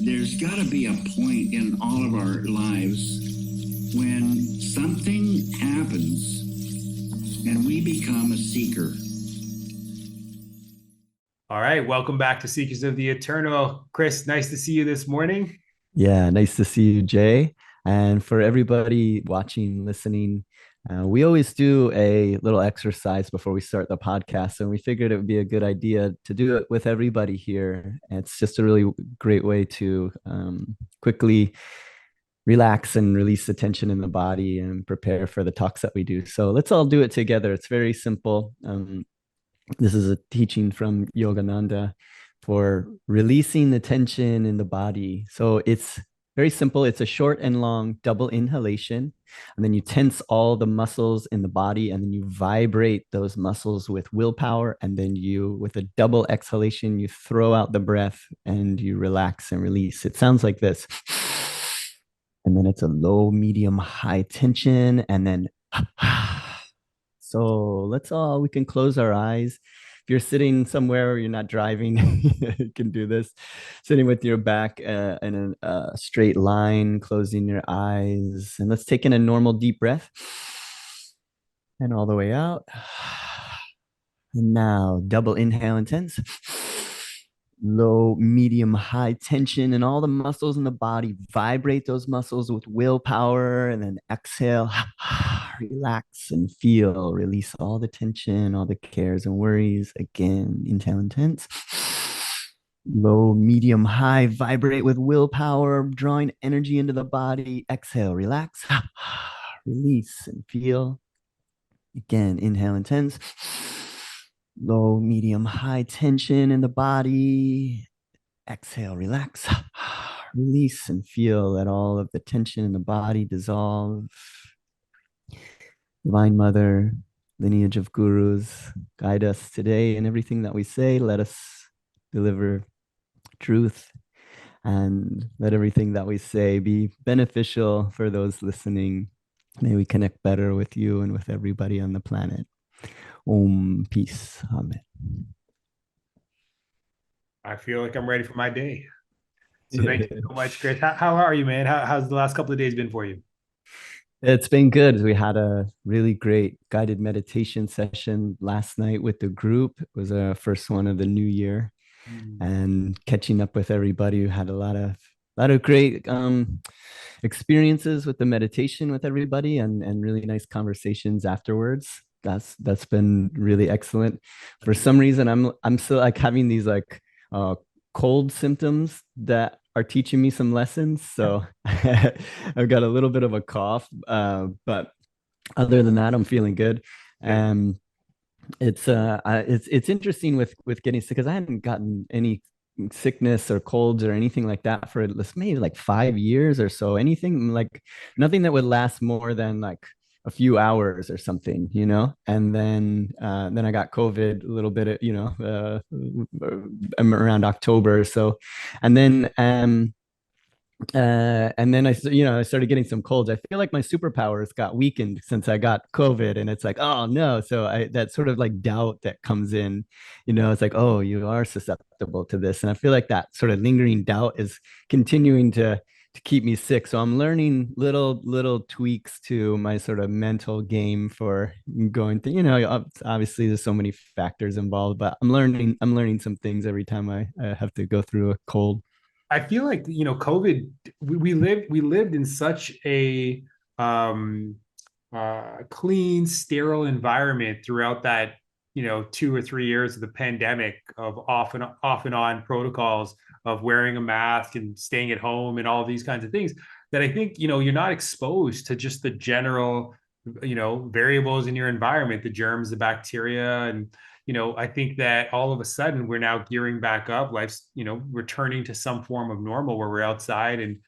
there's got to be a point in all of our lives when something happens and we become a seeker. All right, welcome back to Seekers of the Eternal. Chris, nice to see you this morning. Yeah, nice to see you, Jay. And for everybody watching, listening, we always do a little exercise before we start the podcast, and we figured it would be a good idea to do it with everybody here. And it's just a really great way to quickly relax and release the tension in the body and prepare for the talks that we do. So let's all do it together. It's very simple. This is a teaching from Yogananda for releasing the tension in the body. So it's very simple. It's a short and long double inhalation. And then you tense all the muscles in the body, and then you vibrate those muscles with willpower. And then you, with a double exhalation, you throw out the breath and you relax and release. It sounds like this. And then it's a low, medium, high tension. And then so we can close our eyes. If you're sitting somewhere or you're not driving, you can do this. Sitting with your back in a straight line, closing your eyes. And let's take in a normal deep breath. And all the way out. And now double inhale intense. Low, medium, high tension, and all the muscles in the body. Vibrate those muscles with willpower, and then exhale. Relax and feel. Release all the tension, all the cares and worries. Again, inhale intense. Low, medium, high. Vibrate with willpower, drawing energy into the body. Exhale, relax. Release and feel. Again, inhale intense. Low, medium, high tension in the body. Exhale, relax. Release and feel that all of the tension in the body dissolve. Divine Mother, lineage of gurus, guide us today in everything that we say. Let us deliver truth, and let everything that we say be beneficial for those listening. May we connect better with you and with everybody on the planet. Om, peace. Amen. I feel like I'm ready for my day. So thank you so much, Chris. How are you, man? How's the last couple of days been for you? It's been good. We had a really great guided meditation session last night with the group. It was our first one of the new year, and catching up with everybody who had a lot of great experiences with the meditation with everybody, and really nice conversations afterwards. That's been really excellent. For some reason, I'm still like having these like cold symptoms that are teaching me some lessons. So I've got a little bit of a cough, but other than that, I'm feeling good. And it's interesting with getting sick, because I hadn't gotten any sickness or colds or anything like that for maybe like 5 years or so. Anything like nothing that would last more than like a few hours or something, and then I got COVID a little bit, around October or so. And then I started getting some colds. I feel like my superpowers got weakened since I got COVID, and it's like, oh no. So that sort of like doubt that comes in, it's like, oh, you are susceptible to this. And I feel like that sort of lingering doubt is continuing to keep me sick. So I'm learning little tweaks to my sort of mental game for going through, obviously there's so many factors involved, but I'm learning some things every time I have to go through a cold. I feel like COVID. We lived in such a clean, sterile environment throughout that 2 or 3 years of the pandemic, of off and on protocols of wearing a mask and staying at home and all these kinds of things, that I think you're not exposed to just the general variables in your environment, the germs, the bacteria, and I think that all of a sudden we're now gearing back up. Life's, returning to some form of normal where we're outside and,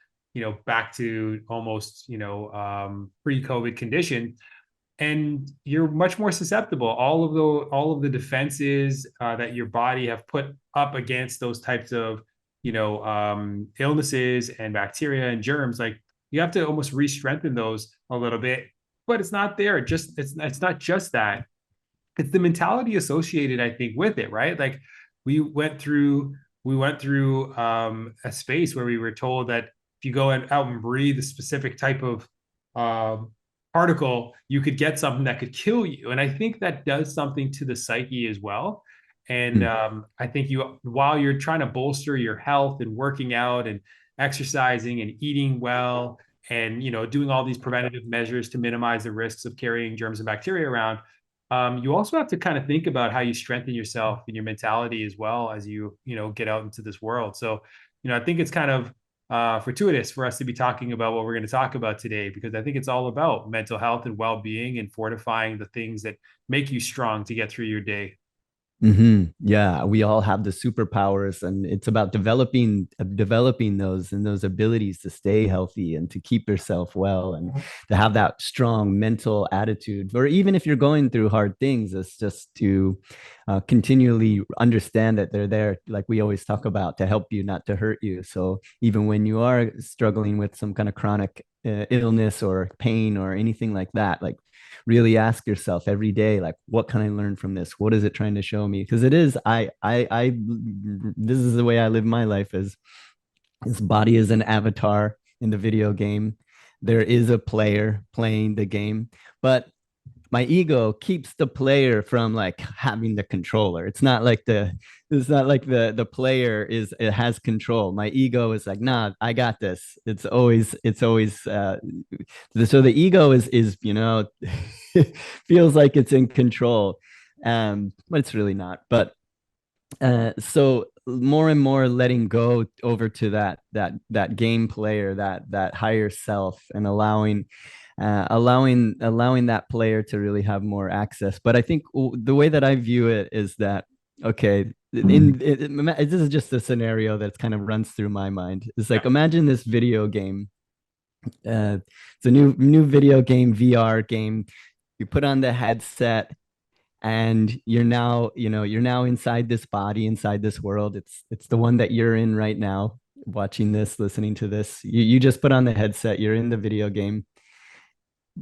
back to almost, pre-COVID condition. And you're much more susceptible. All of the defenses that your body have put up against those types of, illnesses and bacteria and germs, like you have to almost re-strengthen those a little bit. But it's not there. It's not just that, it's the mentality associated, I think, with it, right? Like we went through we went through a space where we were told that if you go out and breathe a specific type of um, particle, you could get something that could kill you. And I think that does something to the psyche as well. And Mm. I think while you're trying to bolster your health and working out and exercising and eating well, and doing all these preventative measures to minimize the risks of carrying germs and bacteria around, you also have to kind of think about how you strengthen yourself and your mentality as well as get out into this world. So, I think it's kind of fortuitous for us to be talking about what we're going to talk about today, because I think it's all about mental health and well-being and fortifying the things that make you strong to get through your day. Yeah, we all have the superpowers, and it's about developing those and those abilities to stay healthy and to keep yourself well and to have that strong mental attitude. Or even if you're going through hard things, it's just to continually understand that they're there, like we always talk about, to help you, not to hurt you. So even when you are struggling with some kind of chronic illness or pain or anything like that, like really ask yourself every day, like, what can I learn from this? What is it trying to show me? Because it is, this is the way I live my life. Is this body is an avatar in the video game. There is a player playing the game, but my ego keeps the player from like having the controller. It's not like the player is, it has control. My ego is like, nah, I got this. So the ego is feels like it's in control, but it's really not. But so more and more letting go over to that game player, that higher self, and allowing that player to really have more access. But I think the way that I view it is that, okay, this is just a scenario that kind of runs through my mind. It's like, imagine this video game. It's a new video game, VR game. You put on the headset, and you're now inside this body, inside this world. It's the one that you're in right now, watching this, listening to this. You just put on the headset, you're in the video game,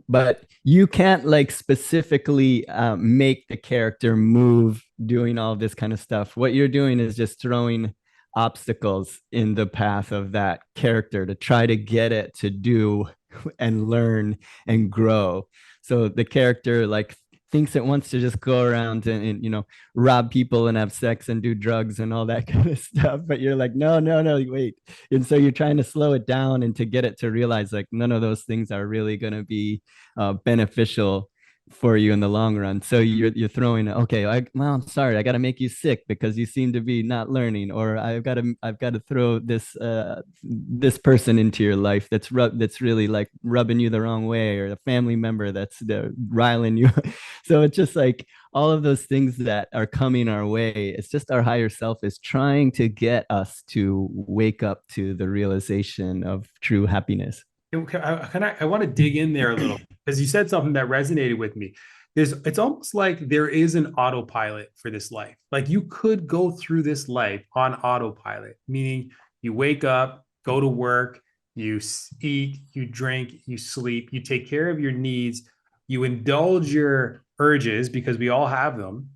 but you can't like specifically make the character move doing all this kind of stuff. What you're doing is just throwing obstacles in the path of that character to try to get it to do and learn and grow. So the character like thinks it wants to just go around and rob people and have sex and do drugs and all that kind of stuff, but you're like, no, no, no, wait. And so you're trying to slow it down and to get it to realize like none of those things are really going to be beneficial for you in the long run. So you're throwing, okay, well, I'm sorry, I got to make you sick because you seem to be not learning, or I've got to throw this person into your life that's really like rubbing you the wrong way, or a family member that's riling you. So it's just like all of those things that are coming our way. It's just our higher self is trying to get us to wake up to the realization of true happiness. I want to dig in there a little, because you said something that resonated with me. It's almost like there is an autopilot for this life. Like you could go through this life on autopilot, meaning you wake up, go to work, you eat, you drink, you sleep, you take care of your needs, you indulge your urges because we all have them,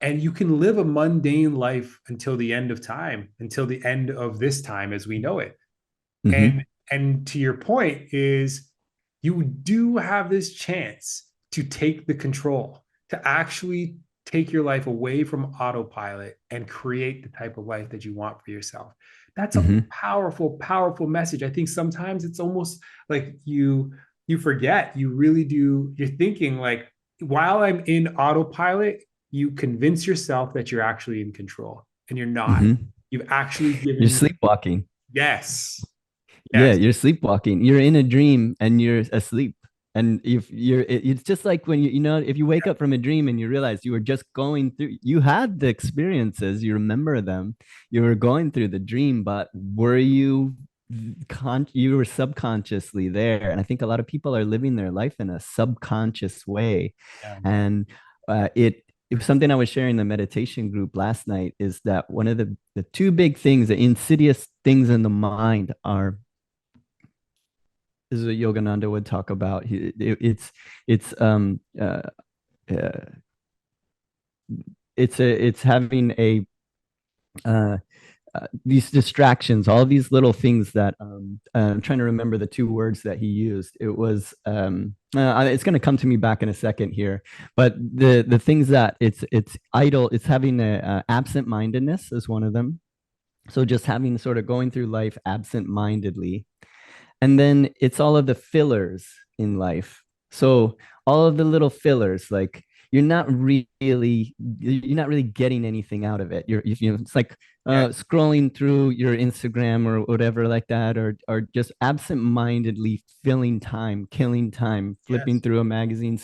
and you can live a mundane life until the end of time, until the end of this time as we know it. Mm-hmm. And to your point is, you do have this chance to take the control, to actually take your life away from autopilot and create the type of life that you want for yourself. That's a Mm-hmm. powerful, powerful message. I think sometimes it's almost like you forget, you really do. You're thinking like, while I'm in autopilot, you convince yourself that you're actually in control, and you're not. Mm-hmm. You've actually You're given. sleepwalking. Yes. Yeah, Yes. you're sleepwalking. You're in a dream and you're asleep. And if it's just like when if you wake up from a dream and you realize you were just going through, you had the experiences, you remember them, you were going through the dream, but were you were subconsciously there. And I think a lot of people are living their life in a subconscious way. Yeah. And it was something I was sharing in the meditation group last night, is that one of the two big things, the insidious things in the mind are, this is what Yogananda would talk about. Uh, it's having a these distractions, all these little things that I'm trying to remember the two words that he used. It was it's going to come to me back in a second here, but the things that it's idle, it's having a absent mindedness is one of them. So just having sort of going through life absent mindedly, and then it's all of the fillers in life. So all of the little fillers, like you're not really getting anything out of it. It's like Yeah. scrolling through your Instagram or whatever like that, or just absent-mindedly filling time, killing time, flipping Yes. through a magazine,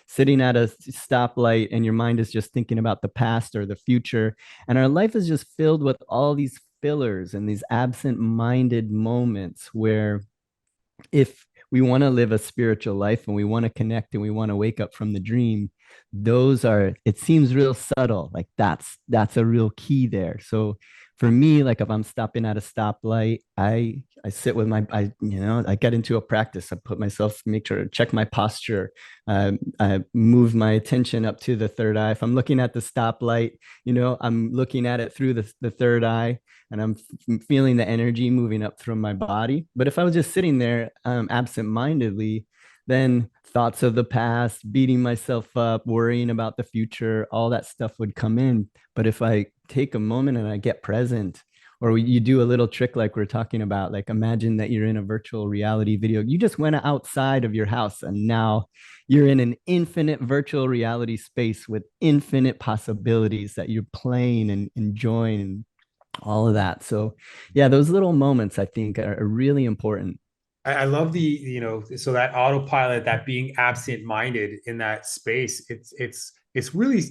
sitting at a stoplight, and your mind is just thinking about the past or the future. And our life is just filled with all these fillers and these absent-minded moments where, if we want to live a spiritual life and we want to connect and we want to wake up from the dream, those are, it seems real subtle, like that's a real key there. So for me, like if I'm stopping at a stoplight, I sit with my, I get into a practice. I put myself, make sure to check my posture. I move my attention up to the third eye. If I'm looking at the stoplight, I'm looking at it through the third eye, and I'm feeling the energy moving up through my body. But if I was just sitting there absent-mindedly, then thoughts of the past, beating myself up, worrying about the future, all that stuff would come in. But if I take a moment and I get present, or you do a little trick like we're talking about, like imagine that you're in a virtual reality video. You just went outside of your house and now you're in an infinite virtual reality space with infinite possibilities that you're playing and enjoying and all of that. So yeah, those little moments I think are really important. I love so that autopilot, that being absent-minded in that space. It's really,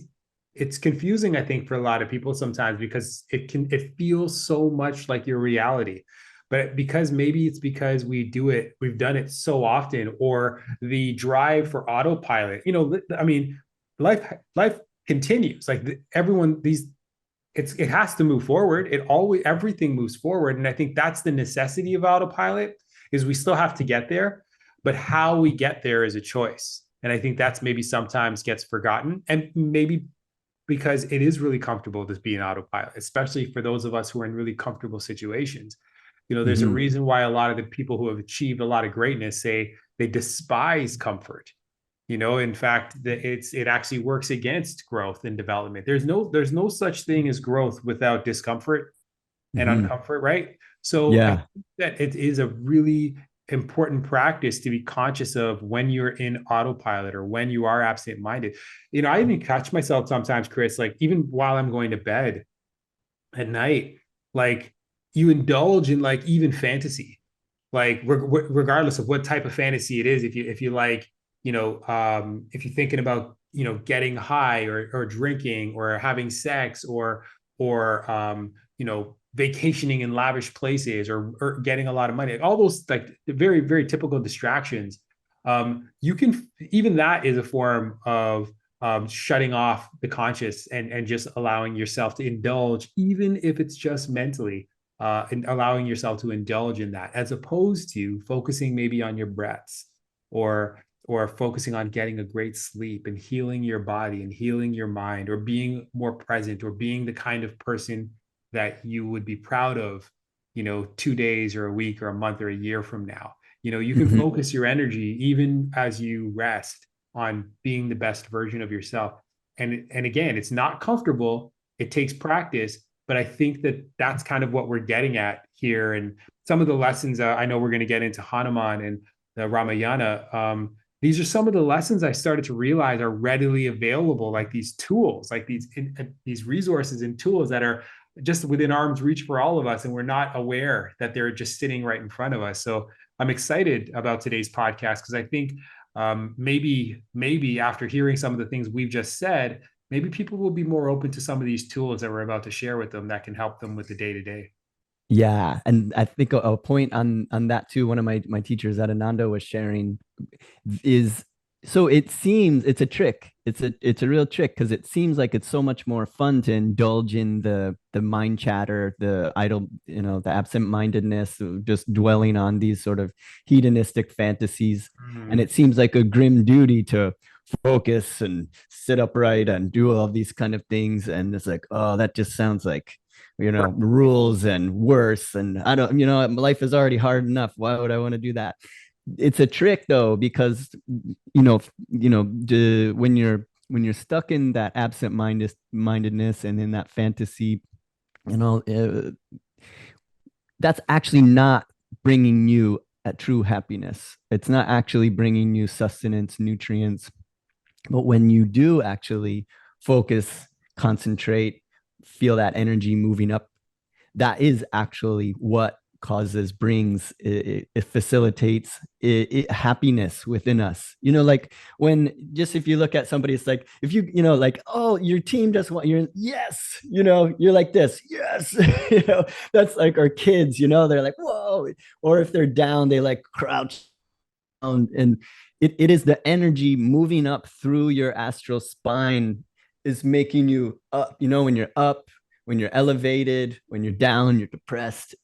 it's confusing, I think, for a lot of people sometimes, because it feels so much like your reality. But maybe it's because we've done it so often, or the drive for autopilot. I mean, life continues. Like everyone, it has to move forward. Everything moves forward. And I think that's the necessity of autopilot, is we still have to get there, but how we get there is a choice. And I think that's maybe sometimes gets forgotten, and maybe because it is really comfortable to be an autopilot, especially for those of us who are in really comfortable situations. There's a Mhm. reason why a lot of the people who have achieved a lot of greatness say they despise comfort. In fact, it actually works against growth and development. There's no such thing as growth without discomfort and Mhm. uncomfort, right? So I Yeah. think that it is a really important practice to be conscious of when you're in autopilot or when you are absent minded. I even catch myself sometimes, Chris, like even while I'm going to bed at night, like you indulge in like even fantasy, like regardless of what type of fantasy it is. If you like, if you're thinking about, getting high, or drinking, or having sex, or vacationing in lavish places, or getting a lot of money, like all those like very, very typical distractions. You can, even that is a form of shutting off the conscious, and just allowing yourself to indulge, even if it's just mentally, and allowing yourself to indulge in that, as opposed to focusing maybe on your breaths, or focusing on getting a great sleep and healing your body and healing your mind, or being more present, or being the kind of person that you would be proud of, 2 days or a week or a month or a year from now. You can Mhm. focus your energy even as you rest on being the best version of yourself. And again, it's not comfortable. It takes practice, but I think that that's kind of what we're getting at here. And some of the lessons, I know we're going to get into Hanuman and the Ramayana. These are some of the lessons I started to realize are readily available, like these tools, like these resources and tools that are just within arm's reach for all of us, and we're not aware that they're just sitting right in front of us. So I'm excited about today's podcast, because I think maybe after hearing some of the things we've just said, maybe people will be more open to some of these tools that we're about to share with them, that can help them with the day to day. Yeah, and I think a point on that too. One of my teachers at Ananda was sharing is, so it seems it's a trick. It's a real trick, because it seems like it's so much more fun to indulge in the mind chatter, the idle, the absent-mindedness, of just dwelling on these sort of hedonistic fantasies. And Mm. it seems like a grim duty to focus and sit upright and do all these kind of things. And it's like, oh, that just sounds like rules and worse. And I don't, life is already hard enough. Why would I want to do that? It's a trick though, because when you're stuck in that mindedness and in that fantasy, you know, uh, that's actually not bringing you a true happiness. It's not actually bringing you sustenance, nutrients. But when you do actually focus, concentrate, feel that energy moving up, that is actually what brings it facilitates happiness within us. Like when, just if you look at somebody, it's like if like, oh, your team just won, you're yes, you're like this, yes. That's like our kids, they're like, whoa. Or if they're down, they like crouch down. And it is the energy moving up through your astral spine is making you up. When you're up, when you're elevated, when you're down, you're depressed.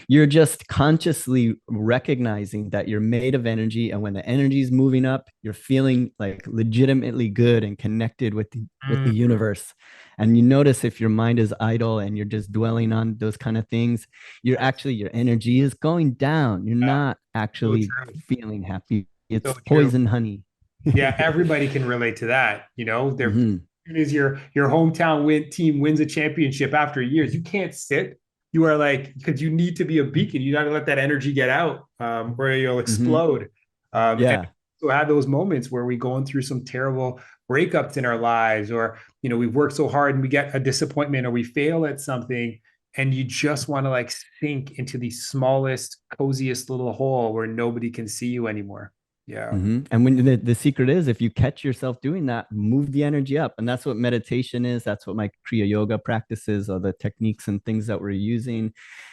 You're just consciously recognizing that you're made of energy. And when the energy is moving up, you're feeling like legitimately good and connected with the universe. And you notice if your mind is idle and you're just dwelling on those kind of things, your energy is going down. You're not actually feeling happy. It's poison honey. Yeah, everybody can relate to that. They're as your hometown team wins a championship after years, you can't sit. You are like, because you need to be a beacon. You got to let that energy get out, or you'll explode. And so have those moments where we're going through some terrible breakups in our lives, or we've worked so hard and we get a disappointment, or we fail at something, and you just want to like sink into the smallest, coziest little hole where nobody can see you anymore. Yeah. And when the secret is, if you catch yourself doing that, move the energy up. And that's what meditation is. That's what my Kriya Yoga practices, or the techniques and things that we're using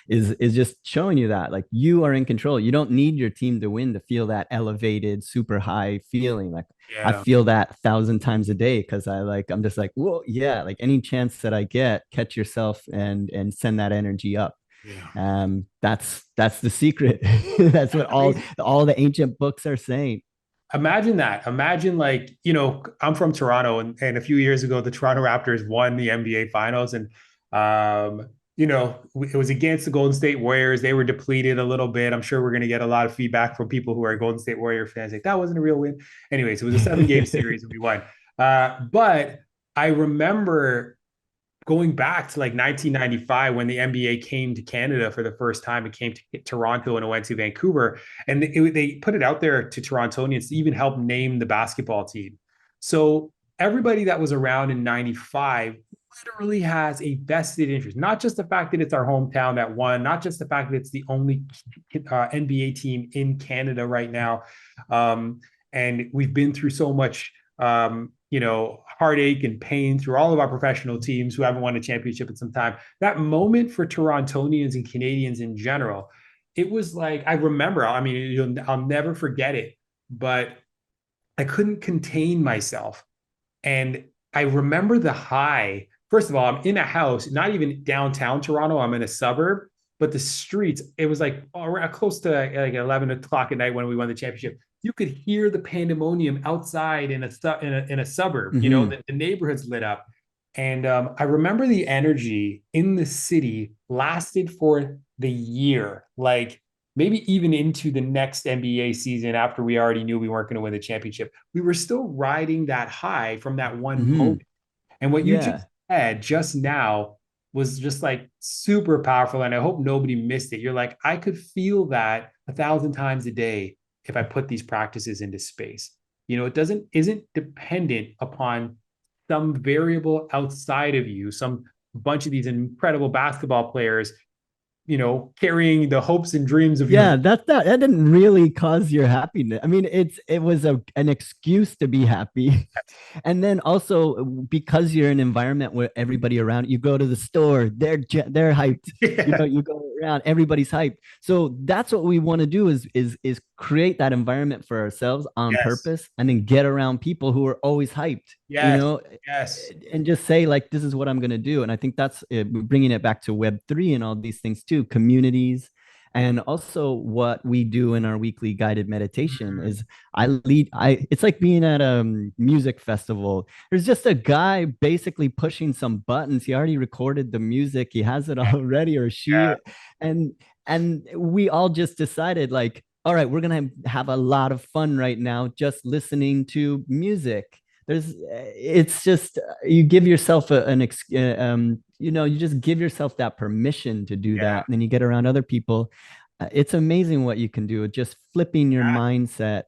is just showing you that like you are in control. You don't need your team to win to feel that elevated, super high feeling. Like I feel that 1,000 times a day, because I'm just like, whoa, yeah, like any chance that I get, catch yourself and send that energy up. Yeah. That's the secret. That's what all the ancient books are saying. Imagine that. Imagine like, I'm from Toronto, and a few years ago, the Toronto Raptors won the NBA finals. And, it was against the Golden State Warriors. They were depleted a little bit. I'm sure we're going to get a lot of feedback from people who are Golden State Warrior fans. Like, that wasn't a real win. Anyways, it was a 7-game series and we won. But I remember going back to like 1995 when the NBA came to Canada for the first time. It came to Toronto and it went to Vancouver, and they put it out there to Torontonians to even help name the basketball team. So everybody that was around in 95 literally has a vested interest, not just the fact that it's our hometown that won, not just the fact that it's the only NBA team in Canada right now. And we've been through so much heartache and pain through all of our professional teams who haven't won a championship in some time. That moment for Torontonians and Canadians in general, it was like, I remember, I'll never forget it, but I couldn't contain myself. And I remember the high. First of all, I'm in a house, not even downtown Toronto. I'm in a suburb, but the streets, it was like close to like 11 o'clock at night when we won the championship. You could hear the pandemonium outside in a suburb. The neighborhood's lit up. And I remember the energy in the city lasted for the year, like maybe even into the next NBA season after we already knew we weren't going to win the championship. We were still riding that high from that one moment. And what you just said just now was just like super powerful. And I hope nobody missed it. You're like, I could feel that 1,000 times a day if I put these practices into space. It isn't dependent upon some variable outside of you, some bunch of these incredible basketball players, carrying the hopes and dreams of that didn't really cause your happiness. I mean, it was an excuse to be happy. And then also because you're in an environment where everybody around you go to the store, they're hyped. You go around, everybody's hyped. So that's what we want to do is create that environment for ourselves on purpose, and then get around people who are always hyped. And just say like, this is what I'm going to do. And I think that's bringing it back to Web3 and all these things too, communities And also what we do in our weekly guided meditation Mm, is it's like being at a music festival. There's just a guy basically pushing some buttons. He already recorded the music. He has it already, or yeah. she, and we all just decided like, all right, we're gonna have a lot of fun right now just listening to music. It's just you give yourself you just give yourself that permission to do Yeah. that, and then you get around other people. It's amazing what you can do with just flipping your Yeah. mindset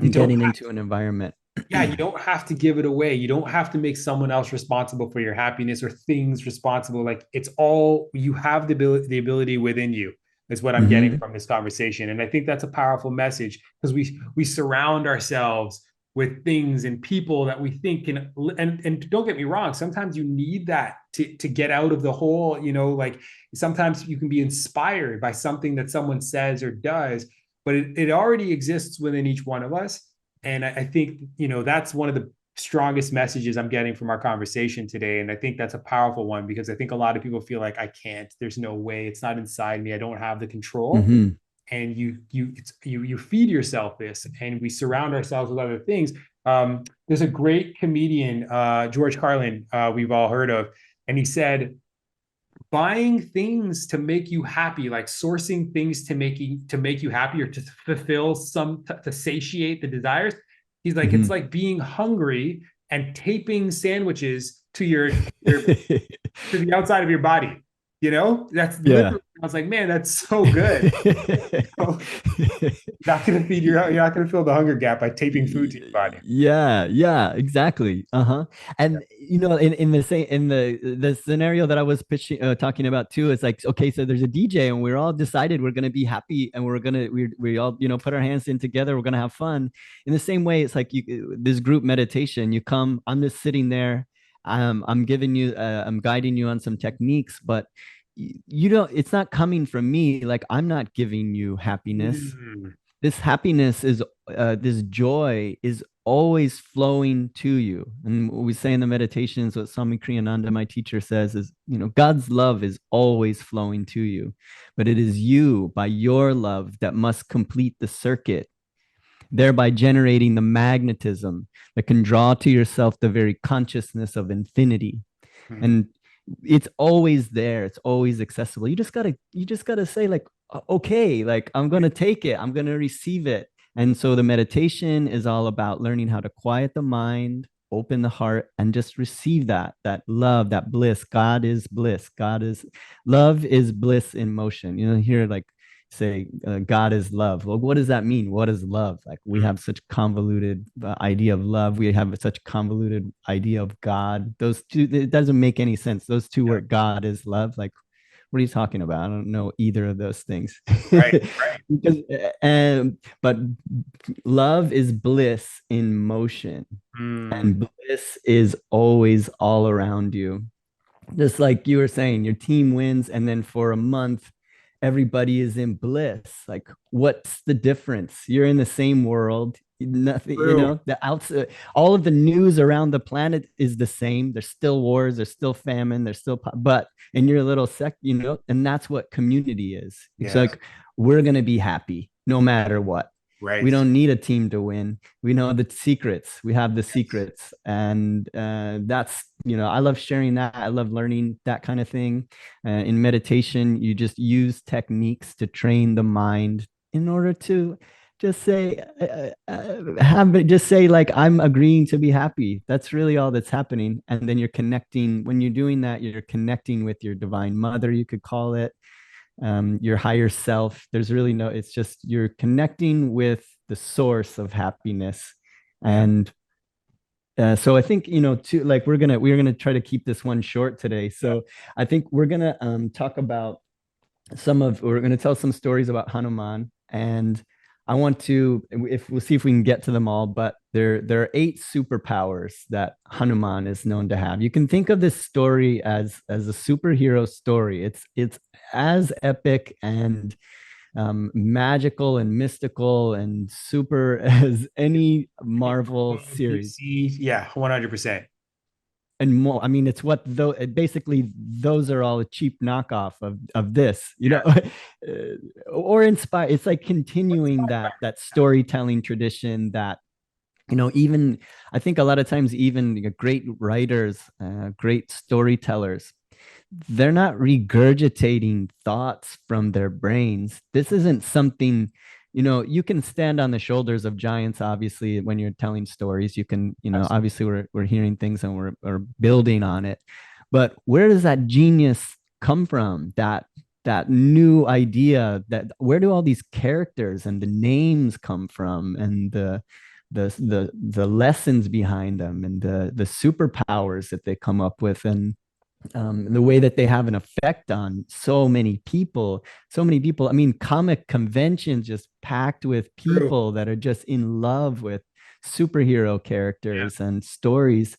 You and don't getting have into an environment. yeah, you don't have to give it away. You don't have to make someone else responsible for your happiness or things responsible. Like it's all you have the ability within you is what I'm getting Mhm. from this conversation. And I think that's a powerful message because we surround ourselves with things and people that we think can and don't get me wrong, sometimes you need that to get out of the hole, like sometimes you can be inspired by something that someone says or does, but it already exists within each one of us. And I think, that's one of the strongest messages I'm getting from our conversation today. And I think that's a powerful one because I think a lot of people feel like I can't, there's no way, it's not inside me, I don't have the control. Mhm. And you feed yourself this, and we surround ourselves with other things. There's a great comedian, George Carlin, we've all heard of, and he said, buying things to make you happy, like sourcing things to make you happy or to fulfill to satiate the desires. He's like, it's Mhm. like being hungry and taping sandwiches to the outside of your body. That's Yeah. literally. I was like, man, that's so good. You're not gonna fill the hunger gap by taping food to your body. Yeah, yeah, exactly. Uh-huh. And in the same in the scenario that I was pitching talking about too, it's like, okay, so there's a DJ and we're all decided we're gonna be happy and we all, put our hands in together, we're gonna have fun. In the same way, it's like this group meditation, you come, I'm just sitting there, I'm guiding you on some techniques, but you don't, it's not coming from me, like I'm not giving you happiness. Mm, This happiness is this joy is always flowing to you. And what we say in the meditations, what Swami Kriyananda, my teacher, says is, God's love is always flowing to you, but it is you, by your love, that must complete the circuit, thereby generating the magnetism that can draw to yourself the very consciousness of infinity. mm, And it's always there, it's always accessible. You just gotta say like, okay, like I'm gonna take it, I'm gonna receive it. And so the meditation is all about learning how to quiet the mind, open the heart, and just receive that love, that bliss. God is bliss. God is love, is bliss in motion. Here, like, say God is love. Well, what does that mean? What is love? Like, we mm. have such convoluted idea of love, we have such convoluted idea of God. Those two, it doesn't make any sense. Those two Yeah. word, God is love, like, what are you talking about? I don't know either of those things. Right. Right. Because but love is bliss in motion, Mm, and bliss is always all around you. Just like you were saying, your team wins, and then for a month, everybody is in bliss. Like, what's the difference? You're in the same world. Nothing, true. the outside, all of the news around the planet is the same. There's still wars, there's still famine, there's still, but in your little sect, and that's what community is. It's Yeah. like, we're going to be happy no matter what. We Right. don't need a team to win. We know the secrets. We have the secrets. And that's, I love sharing that. I love learning that kind of thing. In meditation, you just use techniques to train the mind in order to just say, just say, like, I'm agreeing to be happy. That's really all that's happening. And then you're connecting. When you're doing that, you're connecting with your divine mother, you could call it, your higher self. There's really no, it's just you're connecting with the source of happiness. Yeah. And so I think, to like, we're gonna try to keep this one short today. Yeah. So I think we're gonna talk about we're gonna tell some stories about Hanuman. And I want to, if we'll see if we can get to them all, but there are 8 superpowers that Hanuman is known to have. You can think of this story as a superhero story. It's as epic and magical and mystical and super as any Marvel series. DC, yeah, 100%. and more. I mean, it's what though basically those are all a cheap knockoff of this, you know, Yeah. or inspire. It's like continuing that storytelling tradition that, you know, even I think a lot of times even great writers, great storytellers, they're not regurgitating thoughts from their brains. This isn't something, you know, you can stand on the shoulders of giants, obviously, when you're telling stories. You can, you know, Absolutely. obviously we're hearing things and we're building on it. But where does that genius come from? That new idea, that where do all these characters and the names come from, and the lessons behind them, and the superpowers that they come up with, and the way that they have an effect on so many people, so many people. I mean, comic conventions just packed with True. people that are just in love with superhero Yeah. characters and stories.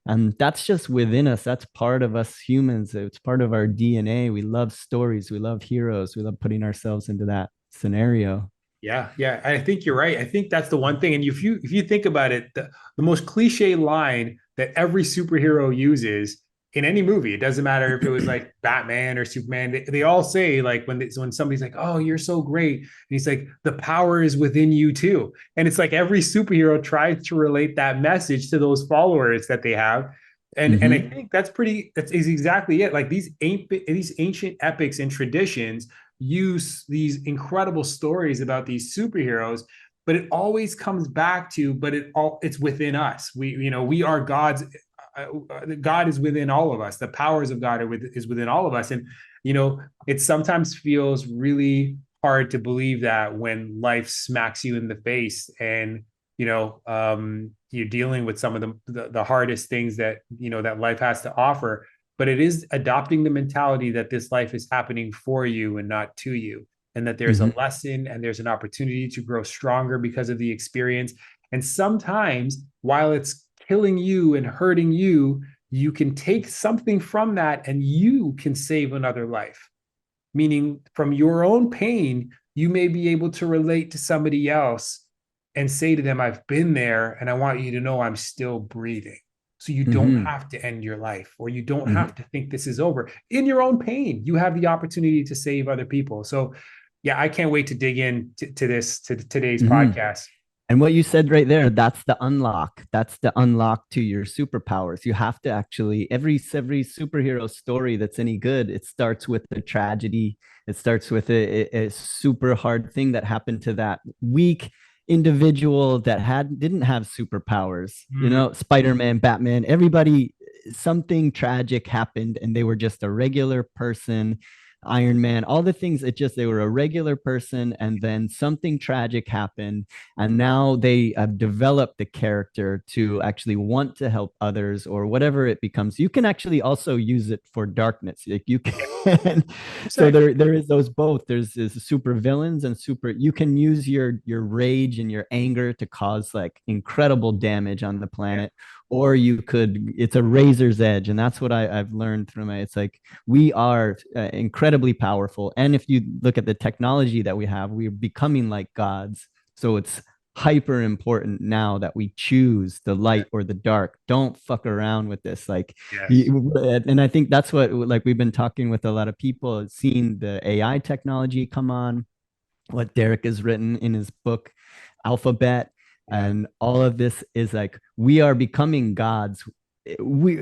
And that's just within us. That's part of us humans. It's part of our DNA. We love stories. We love heroes. We love putting ourselves into that scenario. Yeah, yeah, I think you're right. I think that's the one thing. And if you think about it, the most cliche line that every superhero uses in any movie, it doesn't matter if it was like Batman or Superman, they all say like when somebody's like, "Oh, you're so great," and he's like, "The power is within you too." And it's like every superhero tries to relate that message to those followers that they have. And I Mm-hmm. think that's is exactly it. Like these ancient epics and traditions use these incredible stories about these superheroes, but it always comes back to, but it's within us. We are God's. God is within all of us. The powers of God is within all of us, and it sometimes feels really hard to believe that when life smacks you in the face, and you're dealing with some of the hardest things that that life has to offer, but it is adopting the mentality that this life is happening for you and not to you, and that there's a Mm-hmm. lesson and there's an opportunity to grow stronger because of the experience. And sometimes while it's killing you and hurting you, you can take something from that and you can save another life, meaning from your own pain you may be able to relate to somebody else and say to them, "I've been there and I want you to know I'm still breathing." So you don't Mm-hmm. have to end your life, or you don't Mm-hmm. have to think this is over. In your own pain, you have the opportunity to save other people. So yeah, I can't wait to dig in to today's Mm-hmm. podcast. And what you said right there, that's the unlock. That's the unlock to your superpowers. You have to actually, every superhero story that's any good, it starts with a tragedy. It starts with a super hard thing that happened to that weak individual that didn't have superpowers. You Mm, know, Spider-Man, Batman, everybody, something tragic happened and they were just a regular person. Iron Man, all the things, it just, they were a regular person, and then something tragic happened, and now they have developed the character to actually want to help others, or whatever it becomes. You can actually also use it for darkness, like you can. So there is those both. There's super villains and super, you can use your rage and your anger to cause like incredible damage on the yeah. planet, or you could, it's a razor's edge. And that's what I've learned through my, it's like we are incredibly powerful, and if you look at the technology that we have, we're becoming like gods. So it's hyper important now that we choose the Yeah. light or the dark. Don't fuck around with this. Like, Yes. and I think that's what, like, we've been talking with a lot of people, seeing the AI technology come on, what Derek has written in his book, Alphabet. Yeah. And all of this is like, we are becoming gods. We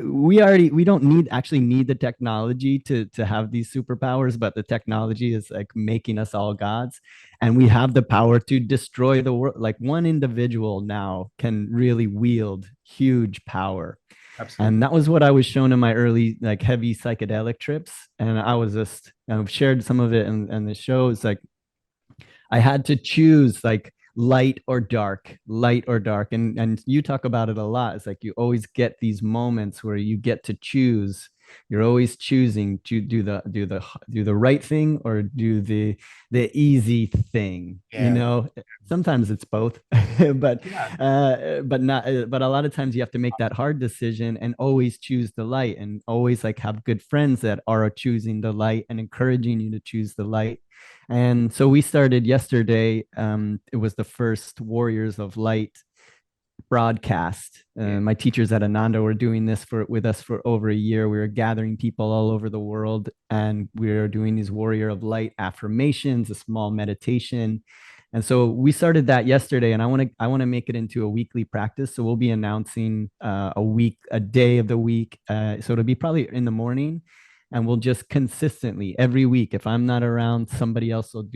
don't actually need the technology to have these superpowers, but the technology is like making us all gods, and we have the power to destroy the world. Like, one individual now can really wield huge power. And Absolutely. that was what I was shown in my early, like, heavy psychedelic trips. And I was just, I've shared some of it in the show. It's like I had to choose, like, light or dark, light or dark. And you talk about it a lot. It's like you always get these moments where you get to choose. You're always choosing to do the right thing, or do the easy thing. You Yeah. know, sometimes it's both, but Yeah. not. But a lot of times you have to make that hard decision and always choose the light, and always like have good friends that are choosing the light and encouraging you to choose the light. And so we started yesterday. It was the first Warriors of Light broadcast. My teachers at Ananda were doing this with us for over a year. We were gathering people all over the world, and we were doing these warrior of light affirmations, a small meditation. And so we started that yesterday, and I want to make it into a weekly practice. So we'll be announcing a day of the week. So it'll be probably in the morning, and we'll just consistently every week, if I'm not around, somebody else will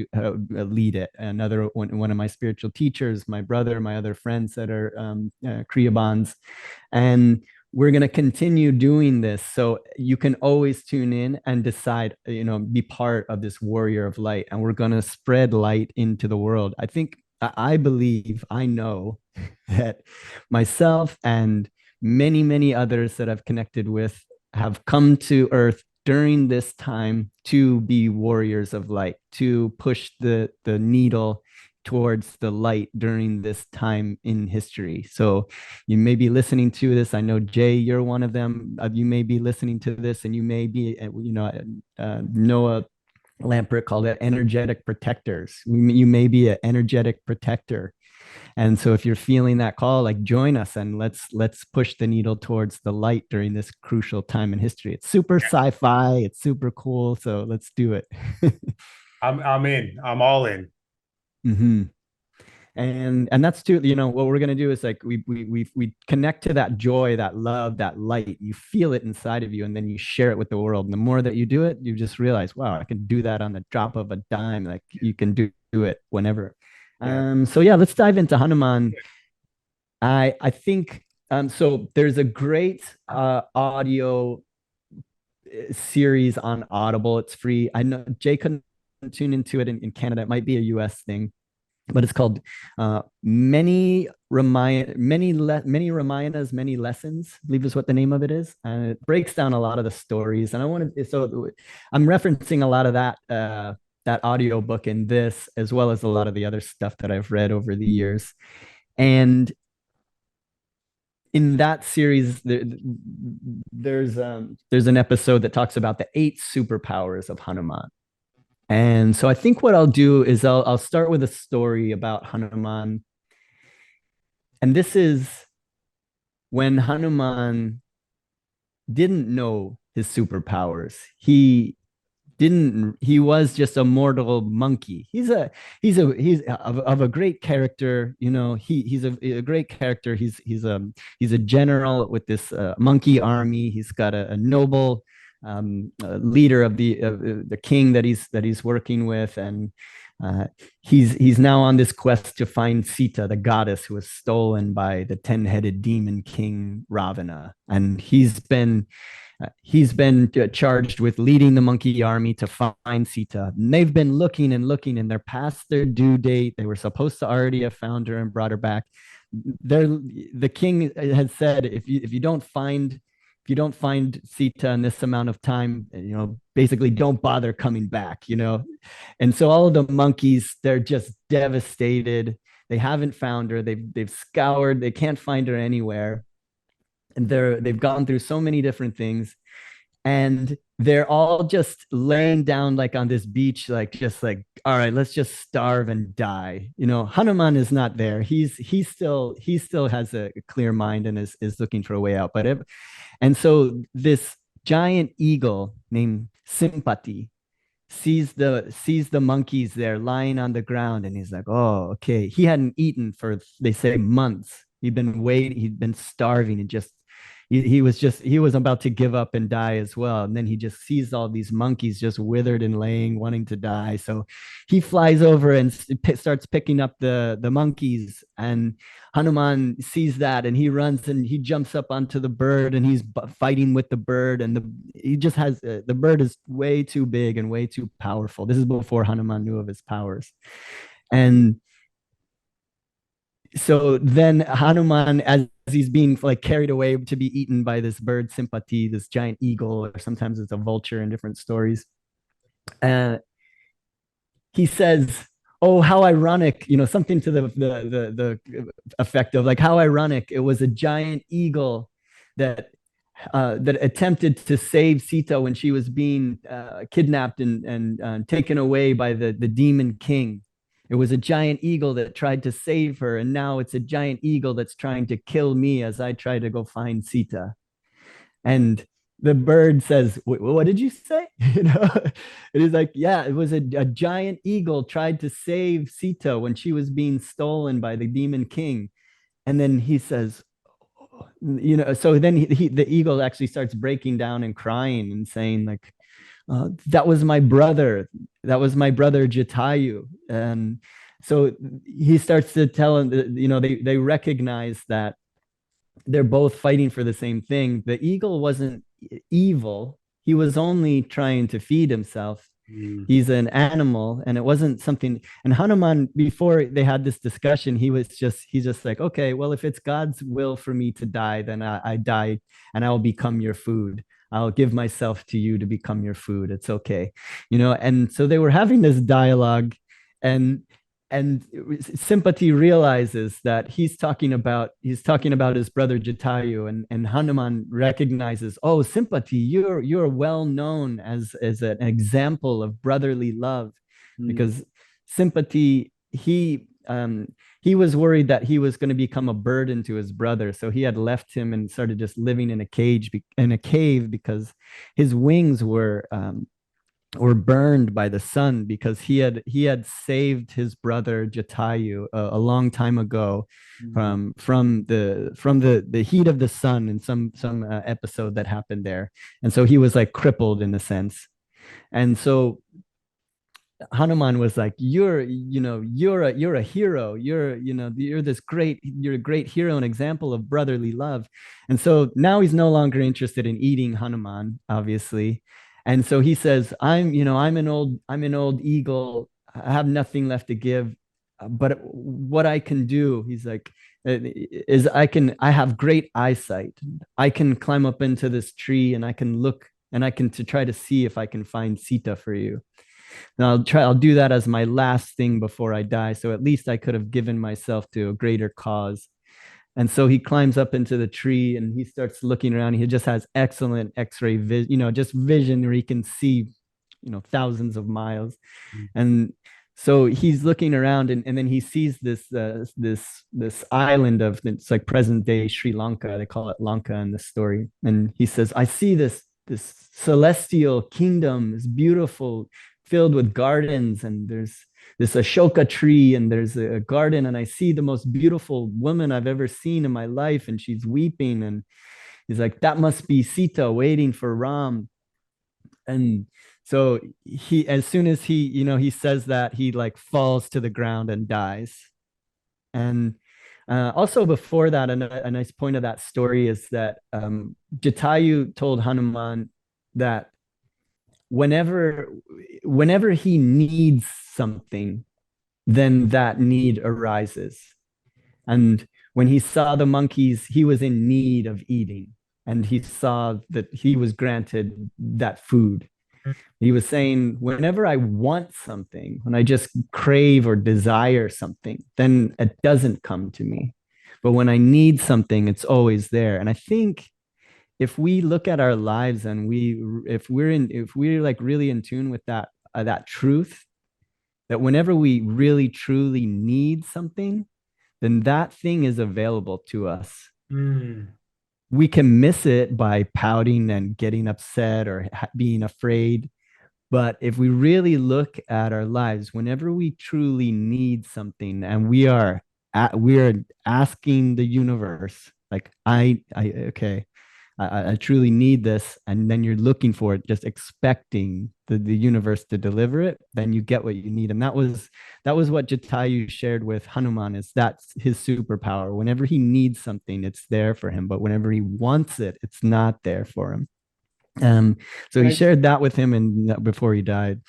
lead it. Another one of my spiritual teachers, my brother, my other friends that are Kriya bonds, and we're going to continue doing this. So you can always tune in and decide, be part of this warrior of light, and we're going to spread light into the world. I believe, I know that myself and many, many others that I've connected with have come to earth during this time to be warriors of light, to push the needle towards the light during this time in history. So you may be listening to this. I know, Jay, you're one of them. You may be listening to this, and you may be, Noah Lampert called it energetic protectors. You may be an energetic protector. And so if you're feeling that call, like, join us, and let's push the needle towards the light during this crucial time in history. It's super sci-fi, it's super cool. So let's do it. I'm in. I'm all in. Mm-hmm. And that's too, what we're going to do is, like, we connect to that joy, that love, that light. You feel it inside of you, and then you share it with the world. And the more that you do it, you just realize, wow, I can do that on the drop of a dime. Like, you can do it whenever. So yeah, let's dive into Hanuman. I think so there's a great audio series on Audible. It's free. I know Jay couldn't tune into it in Canada. It might be a US thing, but it's called many Ramayanas, many lessons, I believe is what the name of it is. And it breaks down a lot of the stories. And I'm referencing a lot of that audio book in this, as well as a lot of the other stuff that I've read over the years. And in that series, there's an episode that talks about the 8 superpowers of Hanuman. And so I think what I'll do is I'll start with a story about Hanuman. And this is when Hanuman didn't know his superpowers. He was just a mortal monkey. He's of a great character. He's a great character. He's a general with this monkey army. He's got a noble leader of the king that he's working with, and he's now on this quest to find Sita, the goddess who was stolen by the 10-headed demon king Ravana. And he's been charged with leading the monkey army to find Sita. And they've been looking and looking, and they're past their due date. They were supposed to already have found her and brought her back. The king had said, if you don't find Sita in this amount of time, basically don't bother coming back. And so all of the monkeys, they're just devastated. They haven't found her. They've scoured. They can't find her anywhere. And they've gone through so many different things, and they're all just laying down, like, on this beach, just like, all right, let's just starve and die. Hanuman is not there. He still has a clear mind and is looking for a way out. And so this giant eagle named Simpati sees the monkeys there lying on the ground, and he's like, oh, okay. He hadn't eaten for, they say, months. He'd been starving, and just he was about to give up and die as well. And then he just sees all these monkeys just withered and laying, wanting to die. So he flies over and starts picking up the monkeys. And Hanuman sees that, and he runs and he jumps up onto the bird, and he's fighting with the bird. And the bird is way too big and way too powerful. This is before Hanuman knew of his powers. And so then Hanuman, as he's being, like, carried away to be eaten by this bird Simpati, this giant eagle, or sometimes it's a vulture in different stories, he says, oh, how ironic, something to the effect of, like, how ironic, it was a giant eagle that attempted to save Sita when she was being kidnapped and taken away by the demon king. It was a giant eagle that tried to save her, and now it's a giant eagle that's trying to kill me as I try to go find Sita. And the bird says, what did you say? It is like, yeah, it was a giant eagle tried to save Sita when she was being stolen by the demon king. And then he says, so then the eagle actually starts breaking down and crying and saying like, that was my brother. That was my brother Jatayu. And so he starts to tell him, they recognize that they're both fighting for the same thing. The eagle wasn't evil. He was only trying to feed himself. He's an animal, and it wasn't something. And Hanuman, before they had this discussion, he's just like, okay, well, if it's God's will for me to die, then I die, and I will become your food. I'll give myself to you to become your food. It's okay, And so they were having this dialogue, and Sympathy realizes that he's talking about his brother Jatayu, and Hanuman recognizes, oh, Sympathy, you're well known as an example of brotherly love, because Sympathy, he was worried that he was going to become a burden to his brother, so he had left him and started just living in a cave because his wings were burned by the sun, because he had saved his brother Jatayu a long time ago from the heat of the sun in some episode that happened there, and so he was like crippled in a sense. And so Hanuman was like, you're a hero. You're a great hero, an example of brotherly love. And so now he's no longer interested in eating Hanuman, obviously. And so he says, I'm an old eagle. I have nothing left to give. But what I can do, he's like, is I have great eyesight. I can climb up into this tree and I can look and I can to try to see if I can find Sita for you. And I'll do that as my last thing before I die. So at least I could have given myself to a greater cause. And so he climbs up into the tree and he starts looking around. He just has excellent X-ray vision, just vision where he can see, thousands of miles. And so he's looking around, and then he sees this island of, it's like present day Sri Lanka. They call it Lanka in the story. And he says, I see this celestial kingdom is beautiful, filled with gardens, and there's this Ashoka tree, and there's a garden, and I see the most beautiful woman I've ever seen in my life, and she's weeping. And he's like, that must be Sita waiting for Ram. And so as soon as he says that, he like falls to the ground and dies. And also before that, a nice point of that story is that Jatayu told Hanuman that whenever he needs something, then that need arises. And when he saw the monkeys, he was in need of eating, and he saw that he was granted that food. He was saying, whenever I want something, when I just crave or desire something, then it doesn't come to me. But when I need something, it's always there. And I think if we look at our lives and if we're like really in tune with that truth, that whenever we really truly need something, then that thing is available to us. We can miss it by pouting and getting upset or being afraid. But if we really look at our lives, whenever we truly need something and we are asking the universe, like, I truly need this, and then you're looking for it, just expecting the universe to deliver it, then you get what you need. And that was what Jatayu shared with Hanuman, is that's his superpower. Whenever he needs something, it's there for him, but whenever he wants it, it's not there for him. So he shared that with him before he died.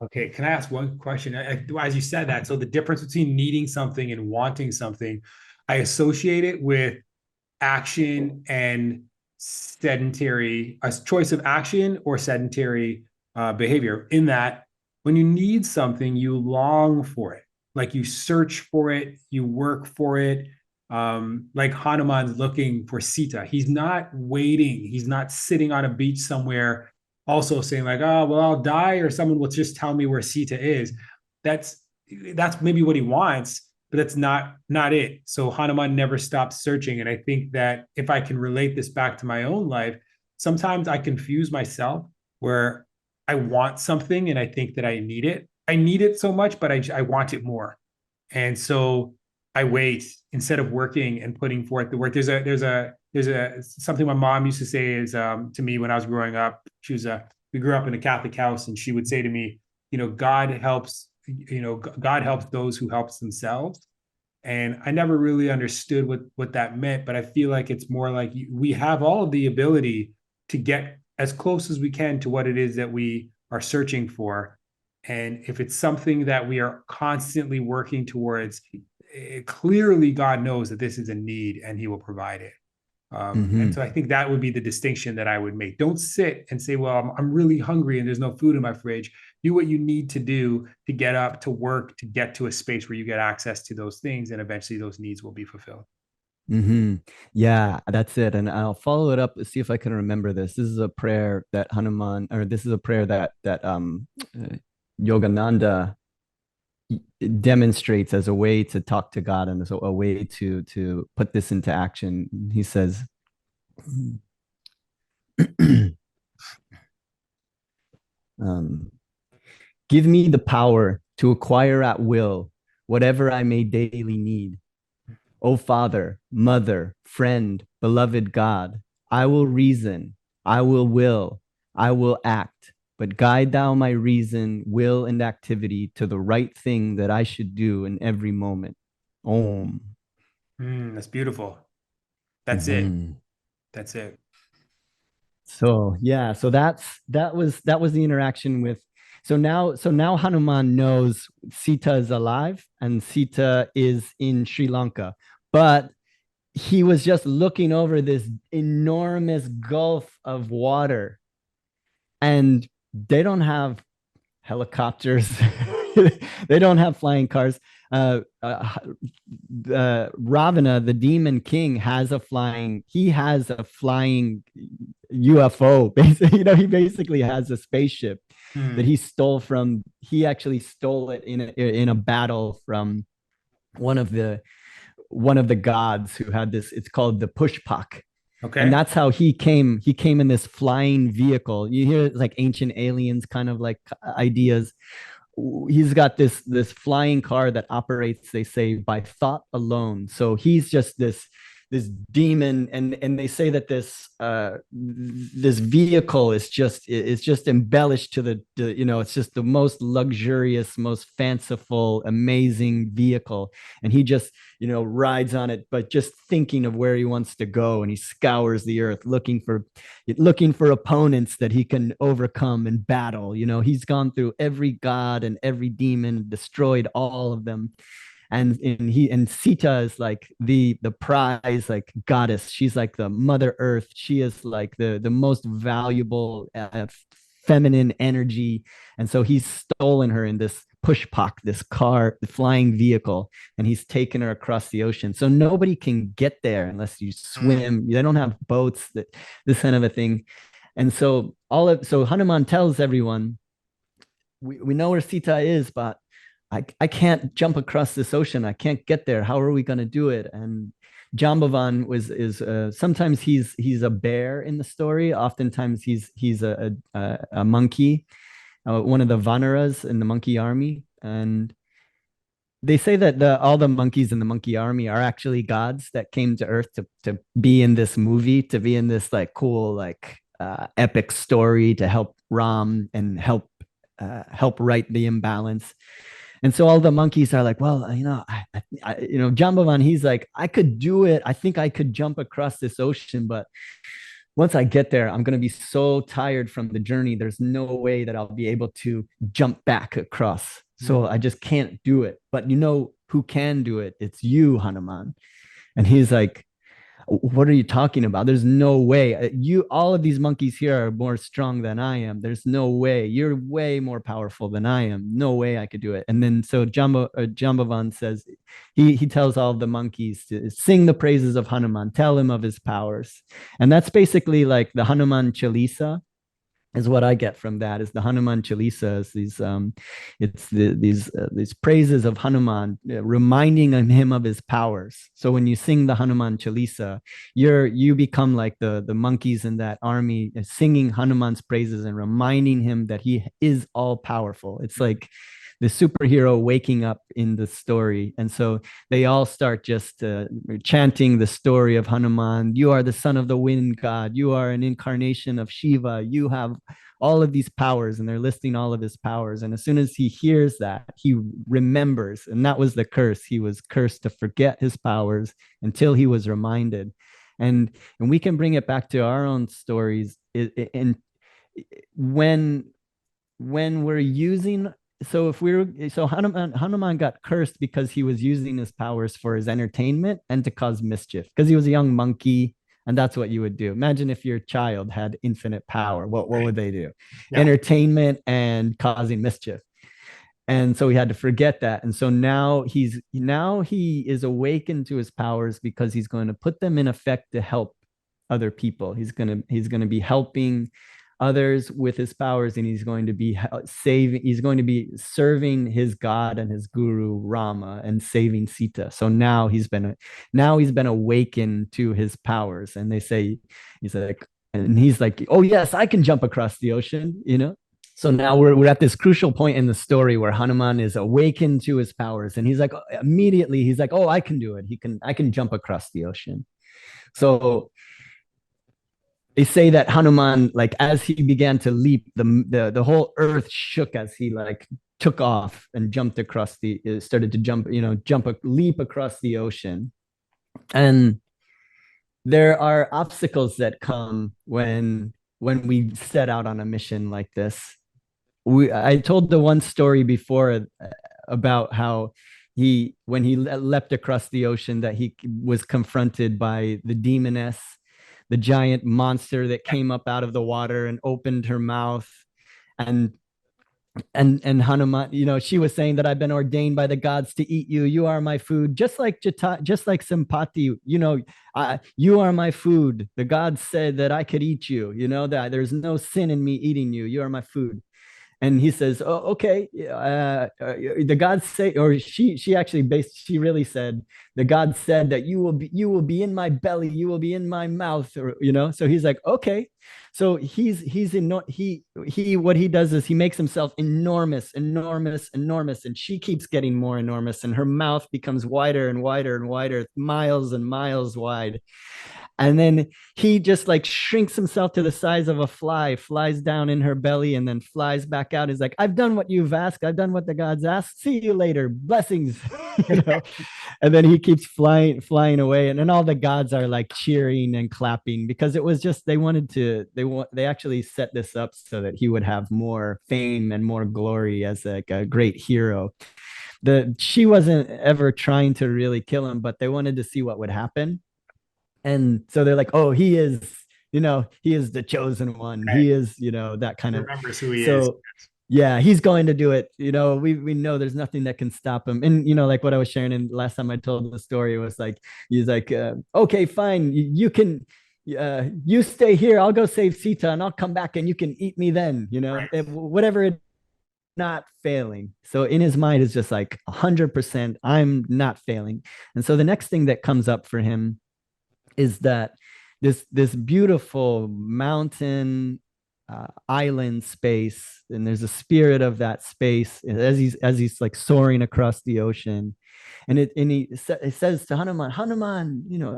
Okay, can I ask one question? As you said that, so the difference between needing something and wanting something, I associate it with action and sedentary, a choice of action or sedentary behavior, in that when you need something, you long for it, like you search for it, you work for it. Like Hanuman's looking for Sita. He's not waiting. He's not sitting on a beach somewhere also saying like, oh, well, I'll die or someone will just tell me where Sita is. that's maybe what he wants, but that's not it. So Hanuman never stops searching. And I think that if I can relate this back to my own life, sometimes I confuse myself where I want something and I think that I need it. I need it so much, but I want it more. And so I wait instead of working and putting forth the work. There's a something my mom used to say is to me when I was growing up. We grew up in a Catholic house, and she would say to me, God helps those who helps themselves. And I never really understood what that meant, but I feel like it's more like we have all of the ability to get as close as we can to what it is that we are searching for. And if it's something that we are constantly working towards, clearly God knows that this is a need and he will provide it. And so I think that would be the distinction that I would make. Don't sit and say, well, I'm really hungry and there's no food in my fridge. Do what you need to do to get up, to work, to get to a space where you get access to those things, and eventually those needs will be fulfilled. Yeah, that's it. And I'll follow it up to see if I can remember this. This is a prayer that Hanuman, or this is a prayer that Yogananda demonstrates as a way to talk to God and as a way to put this into action. He says, give me the power to acquire at will whatever I may daily need. O Father, Mother, Friend, Beloved God, I will reason, I will, I will act, but guide thou my reason, will, and activity to the right thing that I should do in every moment. Om. That's beautiful. That's it. That's it. So yeah, so that was the interaction with. So now Hanuman knows Sita is alive and Sita is in Sri Lanka, but he was just looking over this enormous gulf of water, and they don't have helicopters. They don't have flying cars. Ravana, the demon king, has a flying. He has a flying UFO. Basically, he basically has a spaceship that he stole from. He actually stole it in a battle from one of the gods who had this. It's called the Pushpak. Okay. And that's how he came. He came in this flying vehicle. You hear like ancient aliens kind of like ideas. He's got this flying car that operates, they say, by thought alone. So he's just this demon, and they say that this vehicle is just embellished to the it's just the most luxurious, most fanciful, amazing vehicle, and he just rides on it, but just thinking of where he wants to go, and he scours the earth looking for opponents that he can overcome and battle. He's gone through every god and every demon, destroyed all of them. And Sita is like the prize, like goddess. She's like the Mother Earth. She is like the most valuable feminine energy. And so he's stolen her in this pushpak, this car, the flying vehicle, and he's taken her across the ocean. So nobody can get there unless you swim. They don't have boats, this kind of a thing. And so so Hanuman tells everyone, we know where Sita is, but I can't jump across this ocean. I can't get there. How are we going to do it? And Jambavan is sometimes he's a bear in the story. Oftentimes he's a monkey, one of the Vanaras in the monkey army. And they say that all the monkeys in the monkey army are actually gods that came to Earth to be in this movie, to be in this like cool like epic story, to help Ram and help right the imbalance. And so all the monkeys are like, well, Jambavan, he's like, I could do it. I think I could jump across this ocean, but once I get there, I'm going to be so tired from the journey. There's no way that I'll be able to jump back across. So I just can't do it. But who can do it? It's you, Hanuman. And he's like, what are you talking about? There's no way. All of these monkeys here are more strong than I am. There's no way. You're way more powerful than I am. No way I could do it. And then so Jambavan says, he tells all of the monkeys to sing the praises of Hanuman, tell him of his powers. And that's basically like the Hanuman Chalisa. is what I get from that. Is the Hanuman Chalisa, is these these praises of Hanuman, reminding him of his powers. So when you sing the Hanuman Chalisa, you become like the monkeys in that army, singing Hanuman's praises and reminding him that he is all powerful. It's like the superhero waking up in the story. And so they all start just chanting the story of Hanuman. You are the son of the wind god. You are an incarnation of Shiva. You have all of these powers, and they're listing all of his powers. And as soon as he hears that, he remembers. And that was the curse. He was cursed to forget his powers until he was reminded. And we can bring it back to our own stories. And when we're using, so if we're, so Hanuman got cursed because he was using his powers for his entertainment and to cause mischief, because he was a young monkey, and that's what you would do. Imagine if your child had infinite power, what would they do? Yeah. Entertainment and causing mischief. And so he had to forget that. And so now he is awakened to his powers because he's going to put them in effect to help other people. He's going to be helping others with his powers, and he's going to be serving his God and his guru Rama and saving Sita. So now he's been awakened to his powers. And they say, he's like, oh yes, I can jump across the ocean, So now we're at this crucial point in the story where Hanuman is awakened to his powers, and he's like, immediately he's like, oh, I can do it. I can jump across the ocean. So they say that Hanuman, like as he began to leap, the whole earth shook as he like took off and jumped across started to leap across the ocean. And there are obstacles that come when we set out on a mission like this. I told the one story before about how when he leapt across the ocean, that he was confronted by the demoness, the giant monster that came up out of the water and opened her mouth. And Hanuman, she was saying that I've been ordained by the gods to eat you. You are my food. Just like Simpati, you are my food. The gods said that I could eat you, that there's no sin in me eating you. You are my food. And he says, oh, okay. The gods say, or she really said, the gods said that you will be in my belly, you will be in my mouth, or, so he's like, okay. So what he does is he makes himself enormous, and she keeps getting more enormous, and her mouth becomes wider and wider and wider, miles and miles wide. And then he just like shrinks himself to the size of a fly, flies down in her belly, and then flies back out. He's like, I've done what you've asked. I've done what the gods asked. See you later. Blessings. And then he keeps flying away. And then all the gods are like cheering and clapping, because it was just, they actually set this up so that he would have more fame and more glory as like a great hero. She wasn't ever trying to really kill him, but they wanted to see what would happen. And so they're like, oh, he is the chosen one. Right. He is, that kind of. Remembers who he is. Yeah, he's going to do it. We know there's nothing that can stop him. And, like what I was sharing, and last time I told the story, was like, he's like, okay, fine. You can, you stay here. I'll go save Sita, and I'll come back and you can eat me then, right. Whatever it, not failing. So in his mind is just like 100%, I'm not failing. And so the next thing that comes up for him is that this beautiful mountain island space, and there's a spirit of that space as he's like soaring across the ocean, and he says to Hanuman,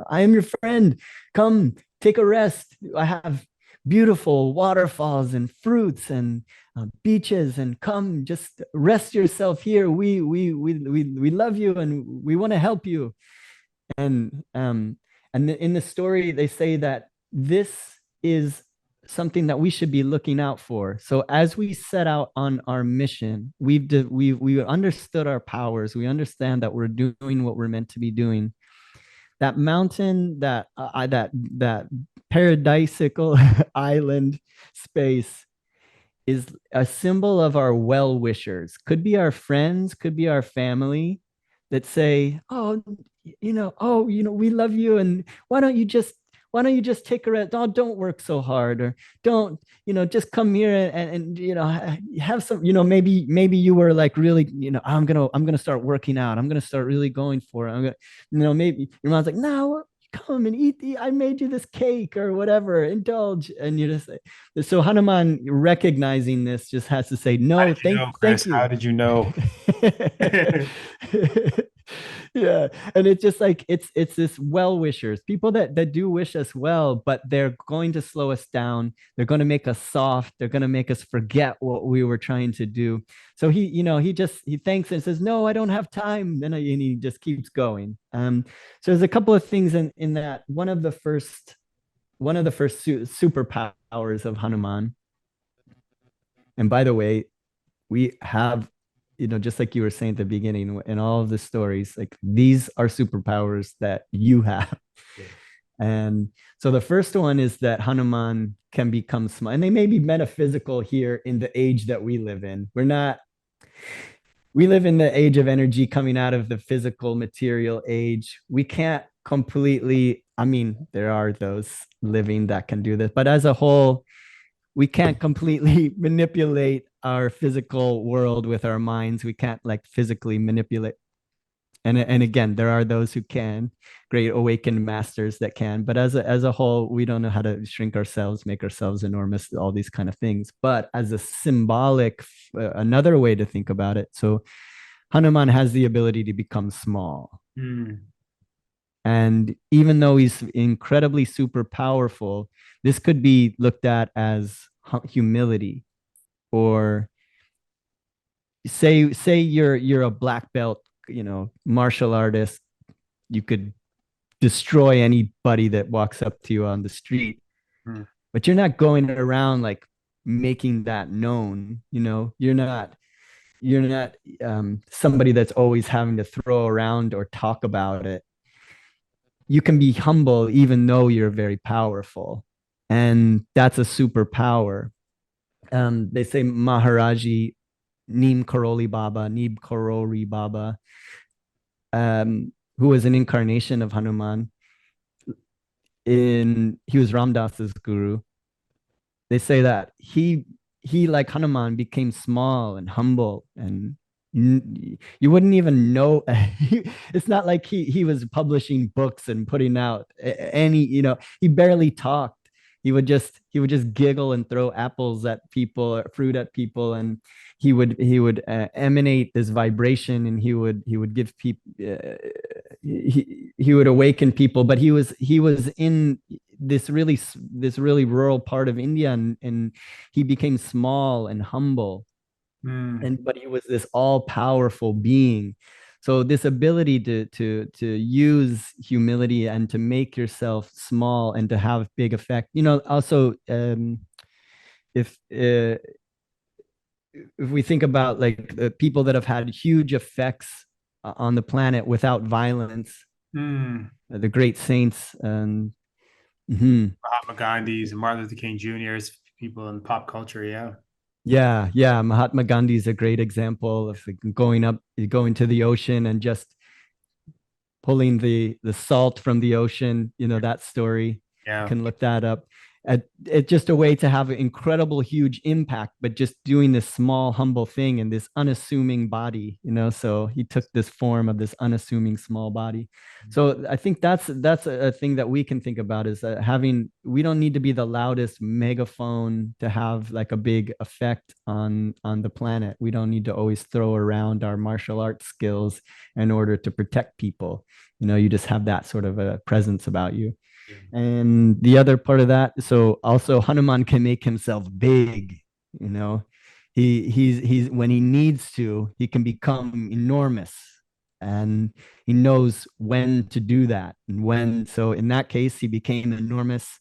I am your friend. Come take a rest. I have beautiful waterfalls and fruits and beaches, and come just rest yourself here. We love you, and we want to help you. And in the story, they say that this is something that we should be looking out for. So as we set out on our mission, we understood our powers. We understand that we're doing what we're meant to be doing. That mountain, that paradisical island space is a symbol of our well-wishers. Could be our friends, could be our family, that say, we love you, and why don't you just why don't you just take a rest? Don't work so hard, or don't, just come here and have some, maybe you were like really, I'm gonna start working out. I'm gonna start really going for it. I'm gonna, maybe your mom's like, no, come and eat I made you this cake or whatever, indulge. And you're just like, so Hanuman recognizing this just has to say, How no, did you know, thank Chris? you. How did you know? Yeah, and it's just like it's this well wishers, people that do wish us well, but they're going to slow us down. They're going to make us soft. They're going to make us forget what we were trying to do. So he thanks and says, no, I don't have time. Then and he just keeps going. So there's a couple of things in that. One of the first superpowers of Hanuman, and by the way, we have, just like you were saying at the beginning, in all of the stories, like these are superpowers that you have. Yeah. And so the first one is that Hanuman can become small, and they may be metaphysical here in the age that we live in. We live in the age of energy coming out of the physical material age. We can't completely, I mean, there are those living that can do this, but as a whole, we can't completely manipulate our physical world with our minds. We can't like physically manipulate. And again, there are those who can, great awakened masters that can, but as a whole, we don't know how to shrink ourselves, make ourselves enormous, all these kind of things. But as a symbolic, another way to think about it. So Hanuman has the ability to become small. Mm. And even though he's incredibly super powerful, this could be looked at as humility. Or say you're a black belt, martial artist. You could destroy anybody that walks up to you on the street, but you're not going around like making that known. You're not somebody that's always having to throw around or talk about it. You can be humble even though you're very powerful, and that's a superpower. They say Maharaji Neem Karoli Baba, who was an incarnation of Hanuman. He was Ram Dass's guru. They say that he like Hanuman became small and humble, and you wouldn't even know. It's not like he was publishing books and putting out any, he barely talked. He would just giggle and throw apples at people or fruit at people, and he would emanate this vibration, and he would give people, he would awaken people. But he was in this really rural part of India, and he became small and humble, but he was this all-powerful being. So this ability to use humility and to make yourself small and to have big effect. Also, if we think about like the people that have had huge effects on the planet without violence, the great saints, and Mahatma Gandhi's and Martin Luther King Jr.'s, people in pop culture. Yeah. Yeah. Mahatma Gandhi is a great example of going to the ocean and just pulling the salt from the ocean. That story. Yeah. You can look that up. It's just a way to have an incredible, huge impact, but just doing this small, humble thing in this unassuming body. So he took this form of this unassuming small body. So I think that's a thing that we can think about, is that we don't need to be the loudest megaphone to have like a big effect on the planet. We don't need to always throw around our martial arts skills in order to protect people. You just have that sort of a presence about you. And the other part of that, so also Hanuman can make himself big. He's when he needs to, he can become enormous, and he knows when to do that. So in that case, he became enormous.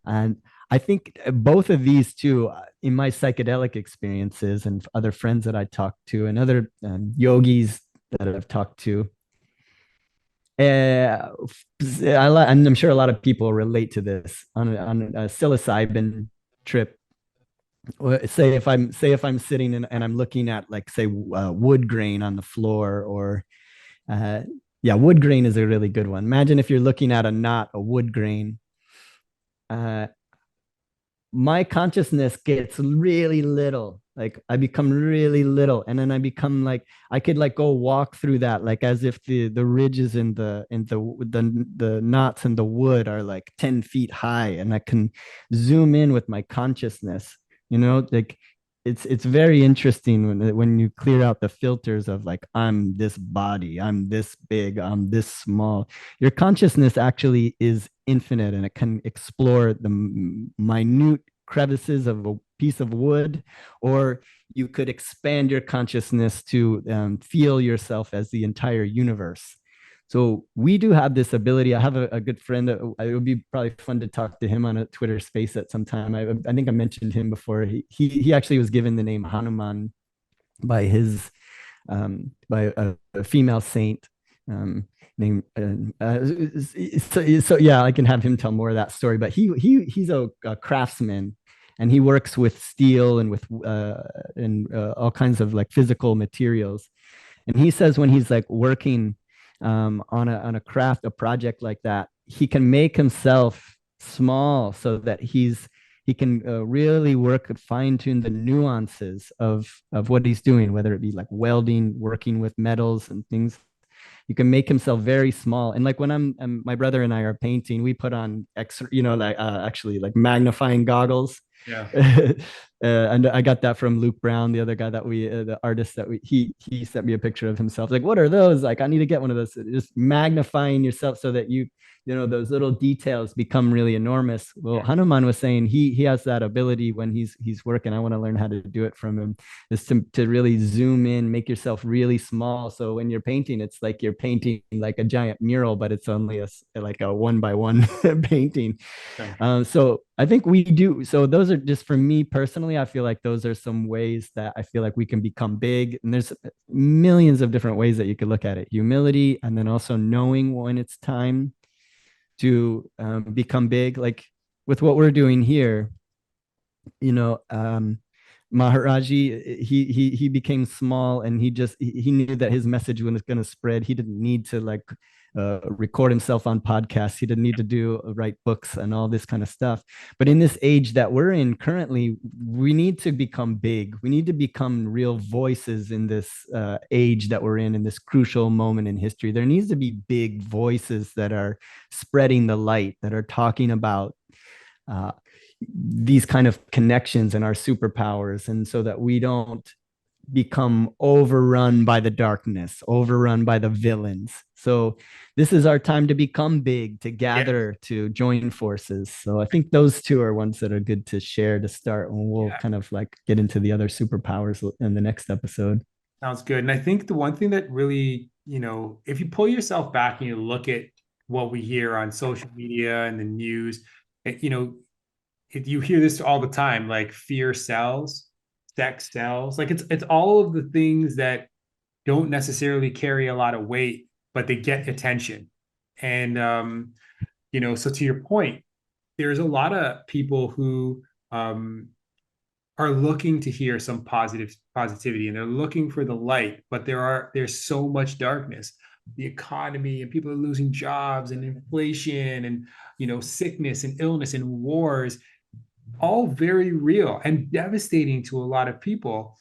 And I think both of these two, in my psychedelic experiences and other friends that I talked to and other yogis that I've talked to, and I'm sure a lot of people relate to this on a psilocybin trip. Say if I'm sitting and I'm looking at, like, say, wood grain on the floor, or wood grain is a really good one. Imagine if you're looking at a wood grain, uh, my consciousness gets really little. Like I become really little, and then I become like I could like go walk through that, like as if the ridges in the knots in the wood are like 10 feet high, and I can zoom in with my consciousness. Like it's very interesting when you clear out the filters of like I'm this body, I'm this big, I'm this small. Your consciousness actually is infinite, and it can explore the minute crevices of a piece of wood, or you could expand your consciousness to feel yourself as the entire universe. So we do have this ability. I have a good friend. It would be probably fun to talk to him on a Twitter space at some time. I think I mentioned him before. He actually was given the name Hanuman by his by a female saint named. So yeah, I can have him tell more of that story. But he's a craftsman, and he works with steel and with all kinds of like physical materials. And he says when he's like working on a craft, a project like that, he can make himself small so that he can really work and fine tune the nuances of what he's doing, whether it be like welding, working with metals and things. You can make himself very small. And like when my brother and I are painting, we put on like actually like magnifying goggles. Yeah. And I got that from Luke Brown, the other guy that the artist that he sent me a picture of himself. Like, what are those? Like, I need to get one of those. Just magnifying yourself so that those little details become really enormous. Well, Yeah. Hanuman was saying he has that ability when he's working. I want to learn how to do it from him. Is to really zoom in, make yourself really small. So when you're painting, it's like you're painting like a giant mural, but it's only like a one by one painting. Yeah. So I think we do. So those are just for me personally. I feel like those are some ways that I feel like we can become big. And there's millions of different ways that you could look at it. Humility, and then also knowing when it's time to become big. Like with what we're doing here, Maharaji, he became small, and he knew that his message was going to spread. He didn't need to like record himself on podcasts. He didn't need to write books and all this kind of stuff. But in this age that we're in currently, we need to become big. We need to become real voices in this age that we're in this crucial moment in history. There needs to be big voices that are spreading the light, that are talking about uh, these kind of connections and our superpowers, and so that we don't become overrun by the darkness, overrun by the villains. So this is our time to become big, to gather, to join forces. So I think those two are ones that are good to share to start, and we'll kind of like get into the other superpowers in the next episode. Sounds good. And I think the one thing that really, if you pull yourself back and you look at what we hear on social media and the news, if you hear this all the time, like fear sells, sex sells, like it's all of the things that don't necessarily carry a lot of weight, but they get attention. And so to your point, there's a lot of people who are looking to hear some positivity, and they're looking for the light, but there's so much darkness. The economy, and people are losing jobs, and inflation, and sickness and illness and wars, all very real and devastating to a lot of people.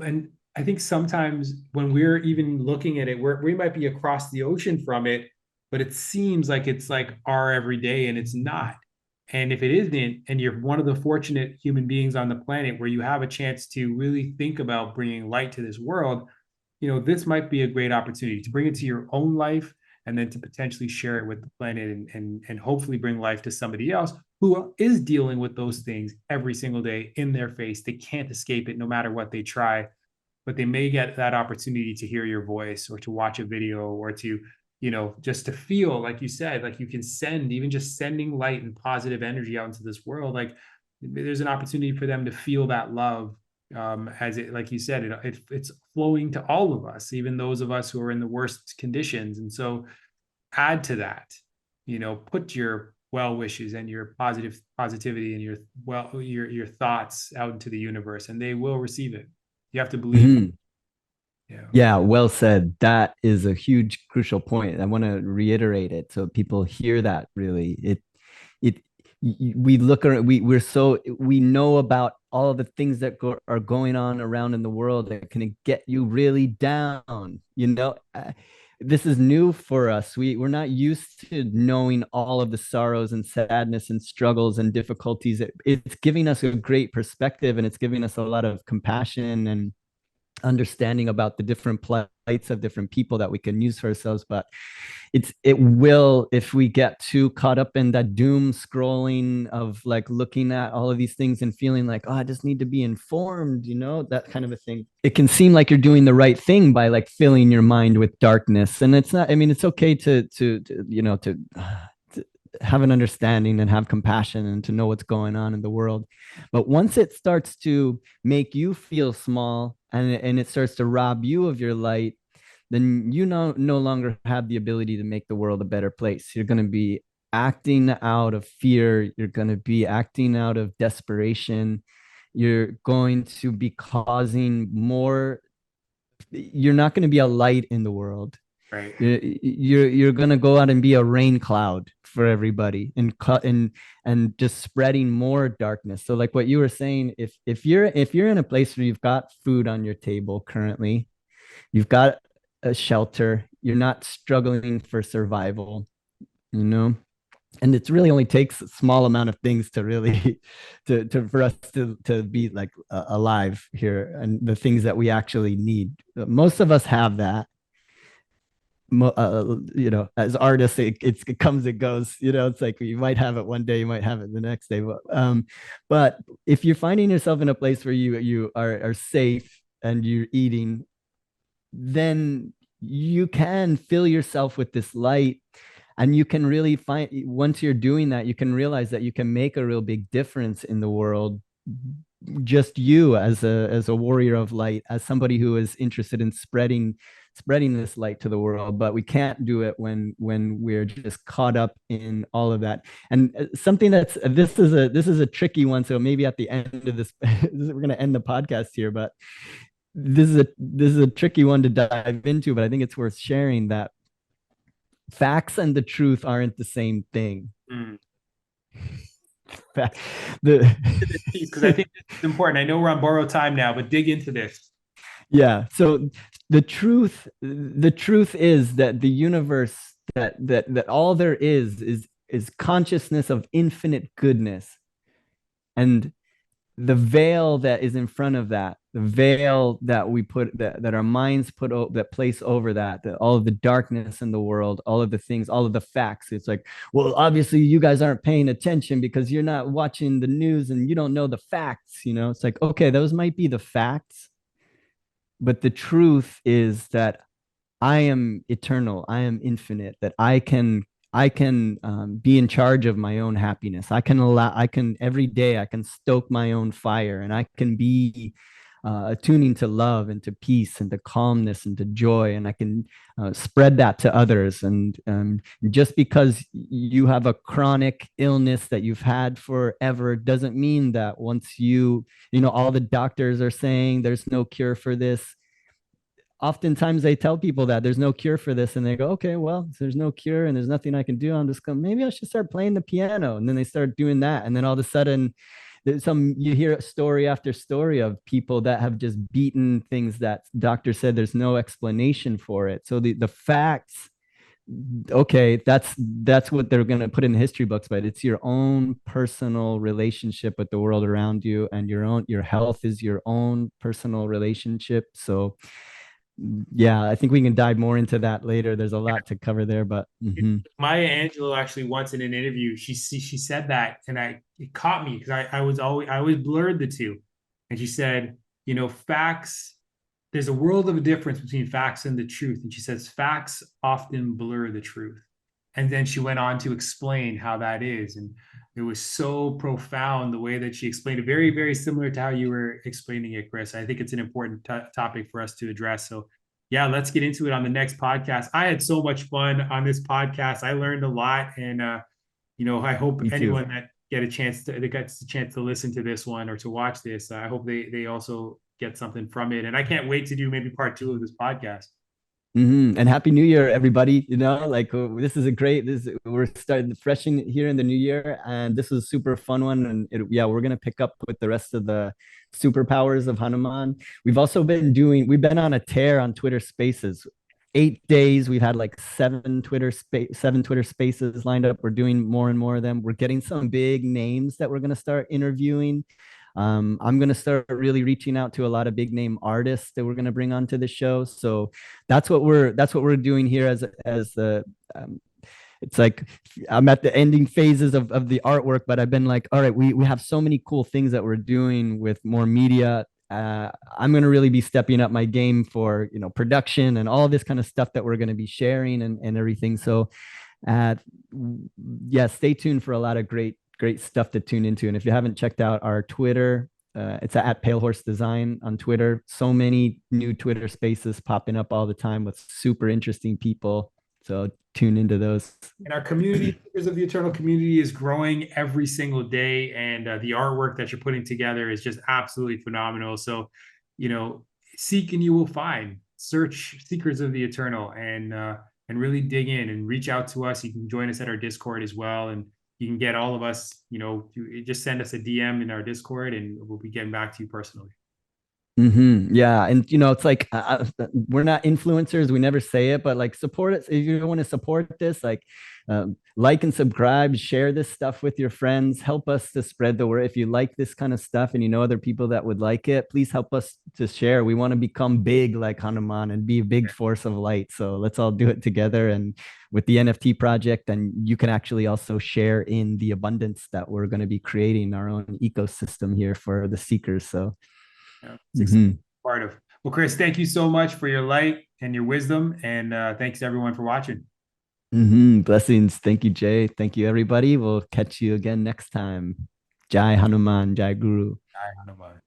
And I think sometimes when we're even looking at it, we might be across the ocean from it, but it seems like it's like our everyday, and it's not. And if it isn't, and you're one of the fortunate human beings on the planet where you have a chance to really think about bringing light to this world, this might be a great opportunity to bring it to your own life, and then to potentially share it with the planet, and hopefully bring life to somebody else who is dealing with those things every single day in their face. They can't escape it no matter what they try, but they may get that opportunity to hear your voice, or to watch a video, or to, just to feel, like you said, like you can even just sending light and positive energy out into this world. Like there's an opportunity for them to feel that love, as it, like you said, it's flowing to all of us, even those of us who are in the worst conditions. And so add to that, put your well wishes and your positivity and your thoughts out into the universe, and they will receive it. You have to believe. Mhm. Yeah. Yeah, well said. That is a huge crucial point. I want to reiterate it so people hear that really. It we look around, we know about all the things that are going on around in the world that can get you really down, this is new for us. We're not used to knowing all of the sorrows and sadness and struggles and difficulties. It's giving us a great perspective, and it's giving us a lot of compassion and understanding about the different plights of different people that we can use for ourselves. But it will, if we get too caught up in that doom scrolling of like looking at all of these things and feeling like, oh, I just need to be informed, that kind of a thing, it can seem like you're doing the right thing by like filling your mind with darkness. And it's not, I mean, it's okay to have an understanding and have compassion and to know what's going on in the world. But once it starts to make you feel small, and it starts to rob you of your light, then you no longer have the ability to make the world a better place. You're going to be acting out of fear. You're going to be acting out of desperation. You're going to be causing more. You're not going to be a light in the world. Right. You're going to go out and be a rain cloud for everybody, and just spreading more darkness. So like what you were saying, if you're in a place where you've got food on your table currently, you've got a shelter, you're not struggling for survival, and it really only takes a small amount of things to really for us to be like alive here, and the things that we actually need. Most of us have that. As artists, it comes and goes. It's like you might have it one day, you might have it the next day. But if you're finding yourself in a place where you are safe and you're eating, then you can fill yourself with this light, and you can really find, once you're doing that, you can realize that you can make a real big difference in the world. Just you as a warrior of light, as somebody who is interested in spreading this light to the world. But we can't do it when we're just caught up in all of that. And something this is a tricky one, so maybe at the end of this we're going to end the podcast here, but this is a tricky one to dive into, but I think it's worth sharing, that facts and the truth aren't the same thing. Because I think it's important. I know we're on borrowed time now, but dig into this. Yeah. So the truth is that the universe, that all there is consciousness of infinite goodness, and the veil that is in front of that, the veil that we put, that our minds that place over that all of the darkness in the world, all of the things, all of the facts. It's like, well, obviously you guys aren't paying attention because you're not watching the news and you don't know the facts. It's like, okay, those might be the facts, but the truth is that I am eternal, I am infinite, that I can be in charge of my own happiness. I can every day I can stoke my own fire, and I can be attuning to love and to peace and to calmness and to joy, and I can spread that to others. And just because you have a chronic illness that you've had forever doesn't mean that once all the doctors are saying there's no cure for this. Oftentimes they tell people that there's no cure for this, and they go, okay, well, there's no cure and there's nothing I can do. I'm just going, maybe I should start playing the piano. And then they start doing that, and then all of a sudden you hear story after story of people that have just beaten things that doctor said there's no explanation for it. So the facts, okay, that's what they're going to put in the history books, but it's your own personal relationship with the world around you, and your health is your own personal relationship. So yeah, I think we can dive more into that later. There's a lot to cover there, but Maya Angelou actually once in an interview, she said that, and it caught me because I always blurred the two, and she said, facts. There's a world of a difference between facts and the truth, and she says facts often blur the truth, and then she went on to explain how that is, and it was so profound the way that she explained it. Very, very similar to how you were explaining it, Chris. I think it's an important topic for us to address. So yeah, let's get into it on the next podcast. I had so much fun on this podcast. I learned a lot, and I hope anyone that gets a chance to listen to this one or to watch this, I hope they also get something from it. And I can't wait to do maybe part 2 of this podcast. And happy new year, everybody. Like this is a great, we're starting fresh in here in the new year, and this is a super fun one. And yeah, we're gonna pick up with the rest of the superpowers of Hanuman. We've been on a tear on Twitter Spaces. 8 days, we've had like seven Twitter Spaces lined up. We're doing more and more of them. We're getting some big names that we're gonna start interviewing. I'm going to start really reaching out to a lot of big name artists that we're going to bring onto the show. So that's what we're doing here as the it's like I'm at the ending phases of the artwork, but I've been like, all right, we have so many cool things that we're doing with more media. I'm going to really be stepping up my game for production and all this kind of stuff that we're going to be sharing and everything. So uh, yeah, stay tuned for a lot of great stuff to tune into. And if you haven't checked out our Twitter, it's at Pale Horse Design on Twitter. So many new Twitter spaces popping up all the time with super interesting people. So tune into those. And our community, Seekers of the Eternal community, is growing every single day. And the artwork that you're putting together is just absolutely phenomenal. So, seek and you will find. Search Seekers of the Eternal and really dig in and reach out to us. You can join us at our Discord as well. And you can get all of us, just send us a DM in our Discord and we'll be getting back to you personally. Yeah, and it's like we're not influencers. We never say it, but like support it. If you want to support this, like and subscribe, share this stuff with your friends. Help us to spread the word. If you like this kind of stuff and you know other people that would like it, please help us to share. We want to become big like Hanuman and be a big force of light. So let's all do it together. And with the NFT project, and you can actually also share in the abundance that we're going to be creating our own ecosystem here for the seekers. So. Yeah, it's part of. Well, Chris, thank you so much for your light and your wisdom, and thanks everyone for watching. Blessings. Thank you, Jay. Thank you, everybody. We'll catch you again next time. Jai Hanuman, Jai Guru. Jai Hanuman.